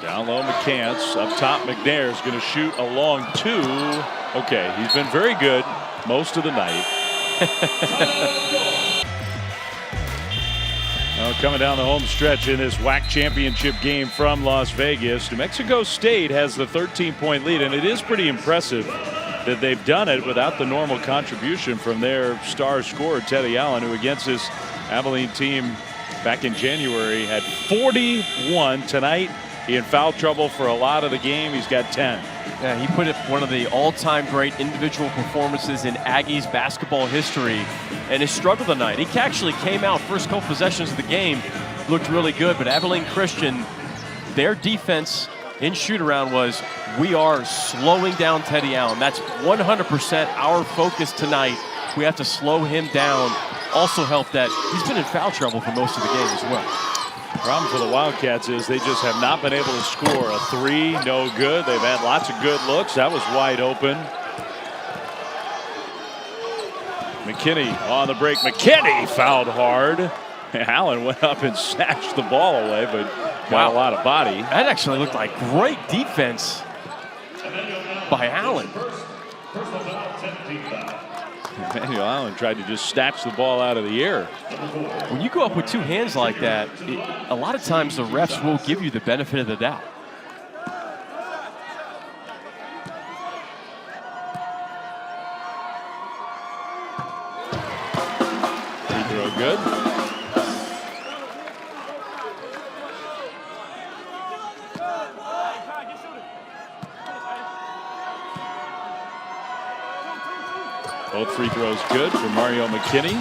Down low, McCants. Up top, McNair's going to shoot a long 2. Okay, he's been very good most of the night. Well, coming down the home stretch in this WAC championship game from Las Vegas, New Mexico State has the 13-point lead, and it is pretty impressive that they've done it without the normal contribution from their star scorer, Teddy Allen, who against this Abilene team back in January had 41. Tonight, he in foul trouble for a lot of the game. He's got 10. Yeah, he put up one of the all-time great individual performances in Aggies basketball history, and his struggle tonight. He actually came out first couple possessions of the game, looked really good, but Abilene Christian, their defense in shoot-around was, we are slowing down Teddy Allen. That's 100% our focus tonight. We have to slow him down. Also helped that he's been in foul trouble for most of the game as well. Problem for the Wildcats is they just have not been able to score. A three, no good. They've had lots of good looks. That was wide open. McKinney on the break. McKinney fouled hard. Allen went up and snatched the ball away, but got a lot of body. That actually looked like great defense by Allen. Emmanuel Allen tried to just snatch the ball out of the air. When you go up with two hands like that, a lot of times the refs will give you the benefit of the doubt. Free throw good. Both free throws good for Mario McKinney.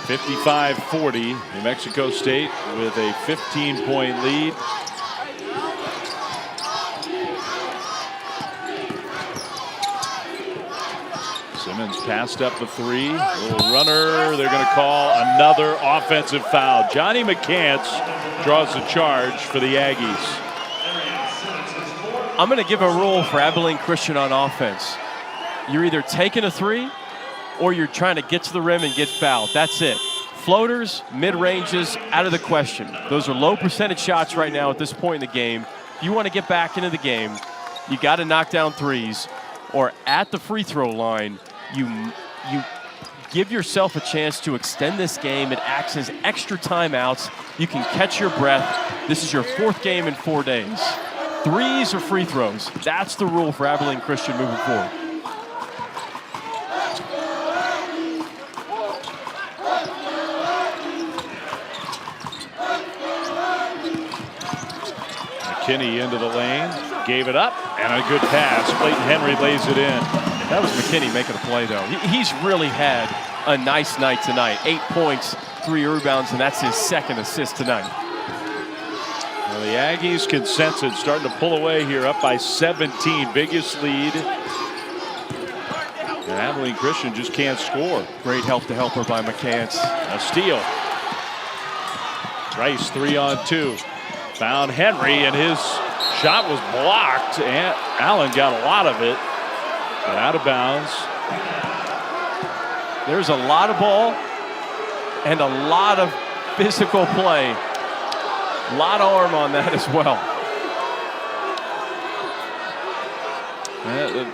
(55-40). New Mexico State with a 15-point lead. Simmons passed up the three. Little runner. They're going to call another offensive foul. Johnny McCants draws the charge for the Aggies. I'm going to give a rule for Abilene Christian on offense. You're either taking a three or you're trying to get to the rim and get fouled. That's it. Floaters, mid-ranges, out of the question. Those are low percentage shots right now at this point in the game. If you want to get back into the game, you got to knock down threes, or at the free throw line, you give yourself a chance to extend this game. It acts as extra timeouts. You can catch your breath. This is your fourth game in 4 days. Threes or free throws. That's the rule for Abilene Christian moving forward. McKinney into the lane, gave it up, and a good pass. Clayton Henry lays it in. That was McKinney making a play, though. He's really had a nice night tonight. 8 points, 3 rebounds, and that's his second assist tonight. Well, the Aggies consensus starting to pull away here, up by 17, biggest lead. And Abilene Christian just can't score. Great help to helper by McCants. A steal. Rice 3-on-2. Found Henry, and his shot was blocked. And Allen got a lot of it, but out of bounds. There's a lot of ball and a lot of physical play. A lot of arm on that as well.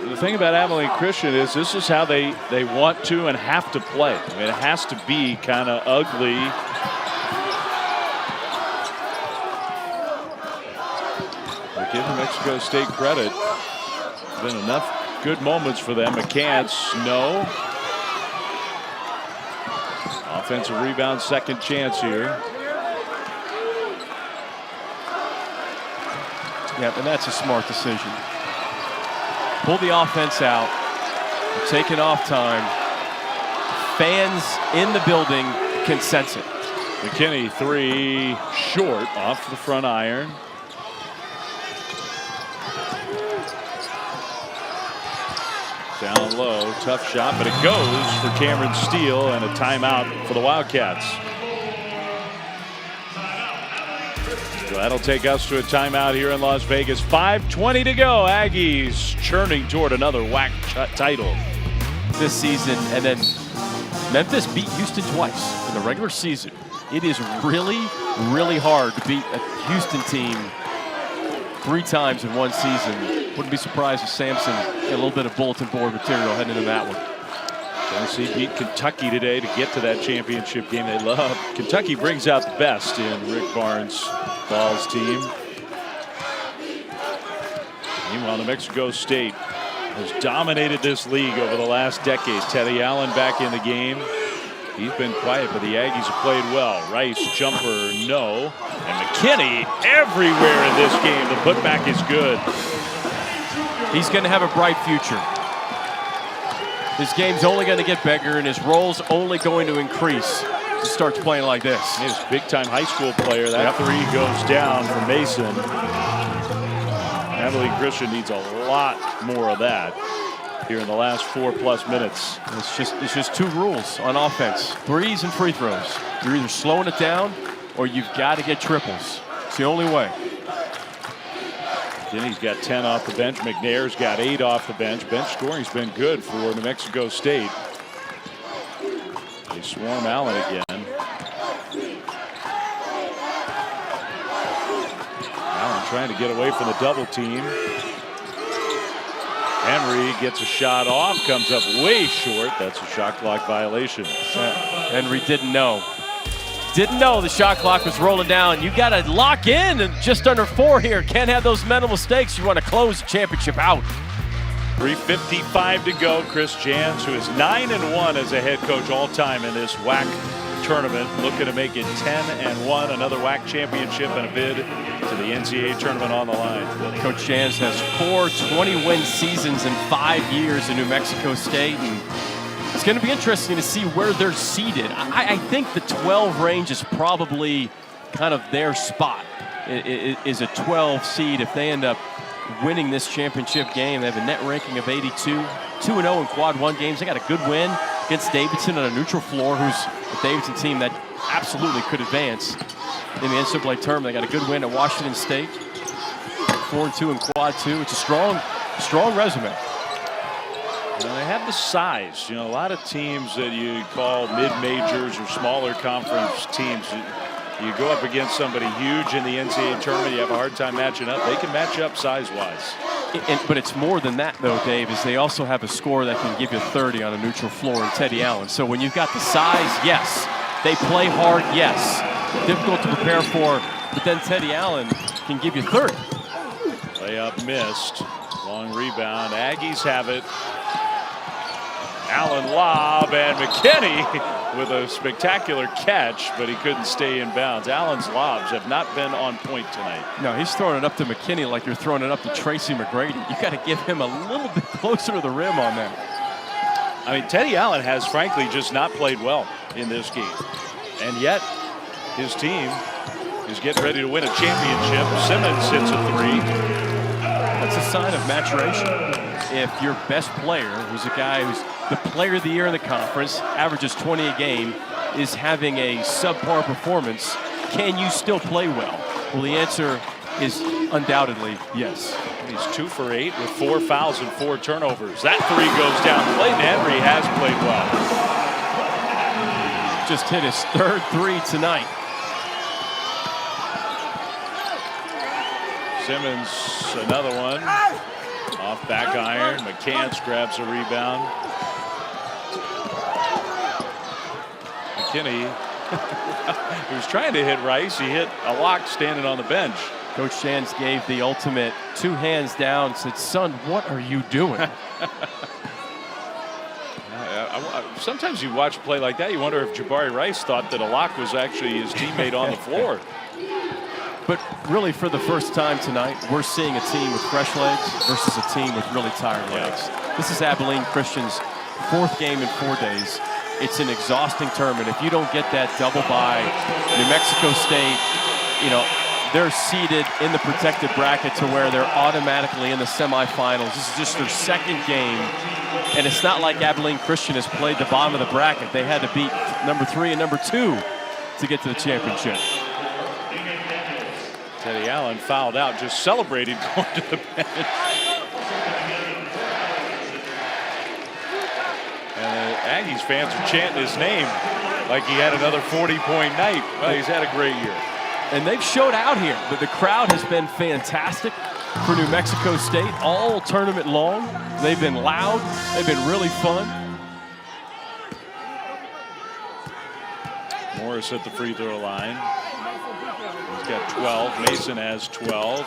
The thing about Abilene Christian is this is how they want to and have to play. I mean, it has to be kind of ugly. But give New Mexico State credit. Been enough good moments for them. McCants, no. Offensive rebound, second chance here. Yeah, and that's a smart decision. Pull the offense out. You're taking off time. Fans in the building can sense it. McKinney, three, short, off the front iron. Down low, tough shot, but it goes for Cameron Steele, and a timeout for the Wildcats. So that'll take us to a timeout here in Las Vegas. 5:20 to go. Aggies churning toward another WAC title this season, and then Memphis beat Houston twice in the regular season. It is really, really hard to beat a Houston team 3 times in one season. Wouldn't be surprised if Sampson had a little bit of bulletin board material heading into that one. Tennessee beat Kentucky today to get to that championship game they love. Kentucky brings out the best in Rick Barnes' Vols team. Meanwhile, New Mexico State has dominated this league over the last decade. Teddy Allen back in the game. He's been quiet, but the Aggies have played well. Rice, jumper, no. And McKinney everywhere in this game. The putback is good. He's going to have a bright future. His game's only going to get bigger, and his role's only going to increase if he starts playing like this. He's a big-time high school player. That three goes down for Mason. Abilene Christian needs a lot more of that here in the last 4+ minutes. It's just 2 rules on offense: threes and free throws. You're either slowing it down or you've got to get triples. It's the only way. Then he's got 10 off the bench. McNair's got 8 off the bench. Bench scoring's been good for New Mexico State. They swarm Allen again. Allen trying to get away from the double team. Henry gets a shot off, comes up way short. That's a shot clock violation. Henry didn't know the shot clock was rolling down. You got to lock in and just under 4 here. Can't have those mental mistakes. You want to close the championship out. 3:55 to go. Chris Jans, who is 9-1 as a head coach all time in this WAC tournament, looking to make it 10-1. Another WAC championship and a bid to the NCAA tournament on the line. Coach Jans has 4 20-win seasons in 5 years in New Mexico State. And it's going to be interesting to see where they're seated. I think the 12 range is probably kind of their spot. It is a 12 seed if they end up winning this championship game. They have a net ranking of 82, 2-0 in quad 1 games. They got a good win against Davidson on a neutral floor, who's a Davidson team that absolutely could advance in the NCAA tournament. They got a good win at Washington State, 4-2 in quad 2. It's a strong resume. They have the size. You know, a lot of teams that you call mid-majors or smaller conference teams, you go up against somebody huge in the NCAA tournament, you have a hard time matching up. They can match up size-wise. But it's more than that, though, Dave, is they also have a scorer that can give you 30 on a neutral floor in Teddy Allen. So when you've got the size, yes. They play hard, yes. Difficult to prepare for, but then Teddy Allen can give you 30. Layup missed. Long rebound. Aggies have it. Allen lob, and McKinney with a spectacular catch, but he couldn't stay in bounds. Allen's lobs have not been on point tonight. No, he's throwing it up to McKinney like you're throwing it up to Tracy McGrady. You got to give him a little bit closer to the rim on that. I mean, Teddy Allen has frankly just not played well in this game, and yet his team is getting ready to win a championship. Simmons hits a 3. That's a sign of maturation. If your best player, who's a guy who's the player of the year in the conference, averages 20 a game, is having a subpar performance, can you still play well? Well, the answer is undoubtedly yes. He's 2 for 8 with 4 fouls and 4 turnovers. That 3 goes down. Clayton Henry has played well. Just hit his 3rd 3 tonight. Simmons, another one. Off back iron. McCants grabs a rebound. McKinney, he was trying to hit Rice. He hit a lock standing on the bench. Coach Jans gave the ultimate 2 hands down, said, son, what are you doing? Sometimes you watch a play like that, you wonder if Jabari Rice thought that a lock was actually his teammate on the floor. But really, for the first time tonight, we're seeing a team with fresh legs versus a team with really tired legs. This is Abilene Christian's 4th game in 4 days. It's an exhausting tournament. If you don't get that double bye, New Mexico State, you know, they're seated in the protected bracket to where they're automatically in the semifinals. This is just their 2nd game, and it's not like Abilene Christian has played the bottom of the bracket. They had to beat number 3 and number 2 to get to the championship. Teddy Allen fouled out, just celebrated going to the bench. And Aggies fans are chanting his name like he had another 40-point night. Well, he's had a great year. And they've showed out here. The crowd has been fantastic for New Mexico State all tournament long. They've been loud. They've been really fun. Morris at the free throw line. He's got 12. Mason has 12.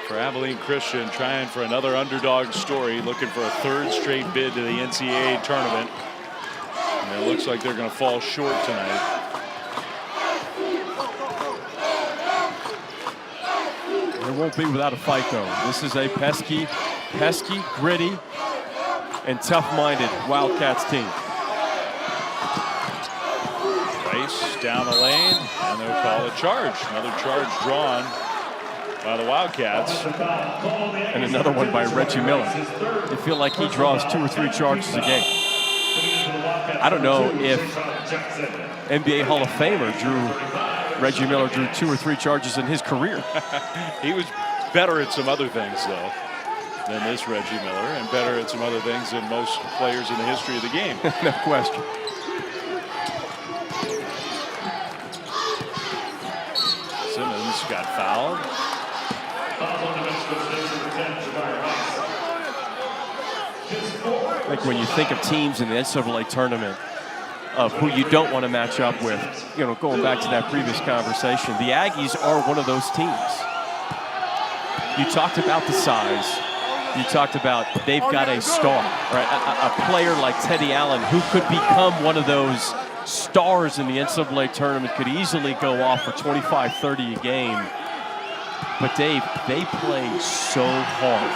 For Abilene Christian, trying for another underdog story, looking for a third straight bid to the NCAA tournament. And it looks like they're going to fall short tonight. It won't be without a fight, though. This is a pesky, gritty, and tough-minded Wildcats team. Rice down the lane, and they'll call a charge. Another charge drawn by the Wildcats. And another one by Reggie Miller. I feel like he draws 2 or 3 charges a game. I don't know if NBA Hall of Famer Reggie Miller drew 2 or 3 charges in his career. He was better at some other things, though, than this Reggie Miller, and better at some other things than most players in the history of the game. No question. Simmons got fouled. I think when you think of teams in the NCAA tournament of who you don't want to match up with, you know, going back to that previous conversation, the Aggies are one of those teams. You talked about the size. You talked about they've got a star, right? A player like Teddy Allen who could become one of those stars in the NCAA tournament, could easily go off for 25, 30 a game. But Dave, they play so hard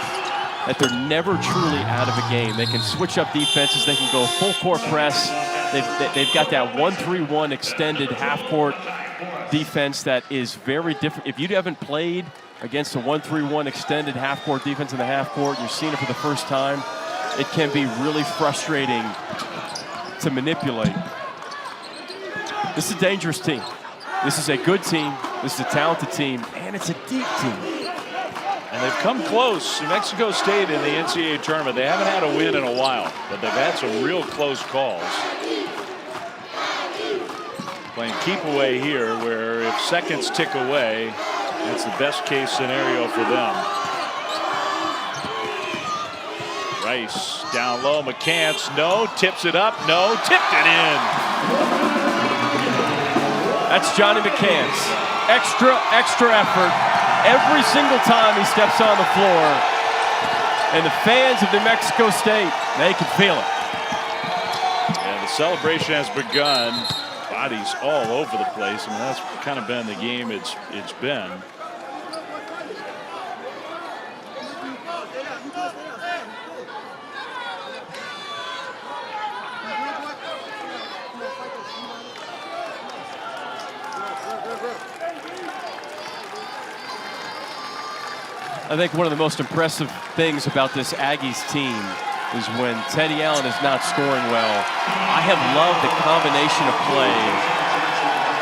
that they're never truly out of a game. They can switch up defenses. They can go full court press. They've got that 1-3-1 extended half-court defense that is very different. If you haven't played against a 1-3-1 extended half-court defense in the half-court, you're seeing it for the first time, it can be really frustrating to manipulate. This is a dangerous team. This is a good team. This is a talented team, and it's a deep team. And they've come close. New Mexico State in the NCAA tournament, they haven't had a win in a while, but they've had some real close calls. Playing keep away here, where if seconds tick away, it's the best case scenario for them. Rice down low, McCants, no, tips it up, no, tipped it in. That's Johnny McCants. Extra effort every single time he steps on the floor. And the fans of New Mexico State, they can feel it. And the celebration has begun. Bodies all over the place. I mean, that's kind of been the game it's been. I think one of the most impressive things about this Aggies team is when Teddy Allen is not scoring well. I have loved the combination of play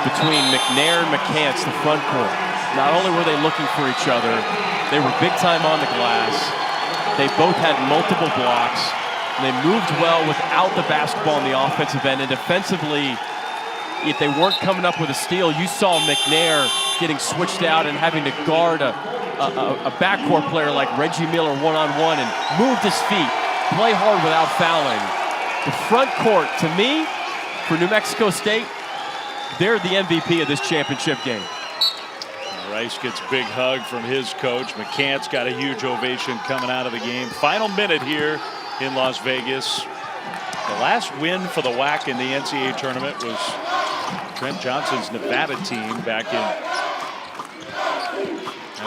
between McNair and McCants, the front court. Not only were they looking for each other, they were big time on the glass. They both had multiple blocks. And they moved well without the basketball on the offensive end. And defensively, if they weren't coming up with a steal, you saw McNair getting switched out and having to guard a backcourt player like Reggie Miller one-on-one and moved his feet, play hard without fouling. The front court, to me, for New Mexico State, they're the MVP of this championship game. Rice gets a big hug from his coach. McCants got a huge ovation coming out of the game. Final minute here in Las Vegas. The last win for the WAC in the NCAA tournament was Trent Johnson's Nevada team back in,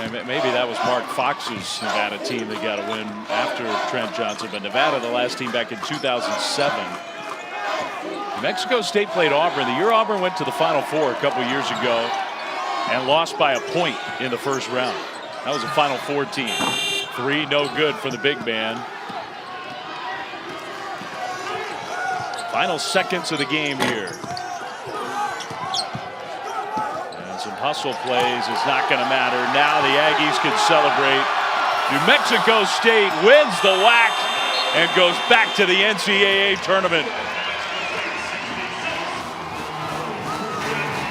and maybe that was Mark Fox's Nevada team that got a win after Trent Johnson, but Nevada, the last team back in 2007. New Mexico State played Auburn. The year Auburn went to the Final Four a couple years ago and lost by a point in the first round. That was a Final Four team. 3 no good for the big man. Final seconds of the game here. Some hustle plays is not going to matter. Now the Aggies can celebrate. New Mexico State wins the WAC and goes back to the NCAA tournament.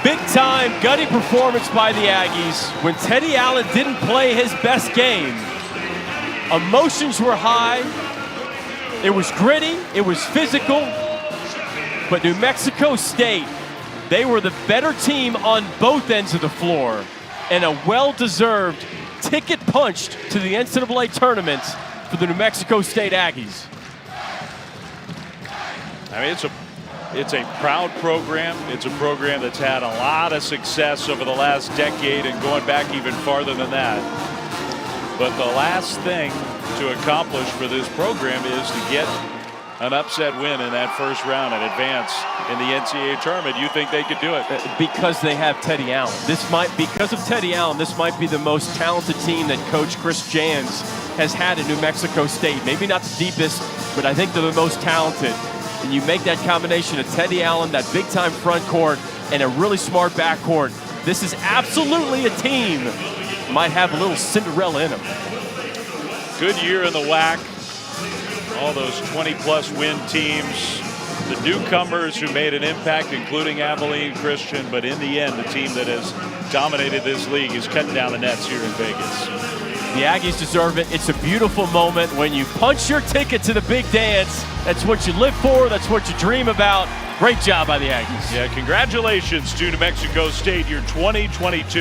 big-time gutty performance by the Aggies when Teddy Allen didn't play his best game. Emotions were high. It was gritty. It was physical. But New Mexico State, they were the better team on both ends of the floor, and a well-deserved ticket punched to the NCAA tournament for the New Mexico State Aggies. I mean, it's a proud program. It's a program that's had a lot of success over the last decade and going back even farther than that. But the last thing to accomplish for this program is to get an upset win in that first round and advance in the NCAA tournament. You think they could do it? Because they have Teddy Allen. Because of Teddy Allen, this might be the most talented team that Coach Chris Jans has had at New Mexico State. Maybe not the deepest, but I think they're the most talented. And you make that combination of Teddy Allen, that big-time front court, and a really smart backcourt. This is absolutely a team might have a little Cinderella in them. Good year in the WAC. All those 20-plus win teams. The newcomers who made an impact, including Abilene Christian, but in the end, the team that has dominated this league is cutting down the nets here in Vegas. The Aggies deserve it. It's a beautiful moment when you punch your ticket to the big dance. That's what you live for. That's what you dream about. Great job by the Aggies. Yeah, congratulations to New Mexico State, your 2022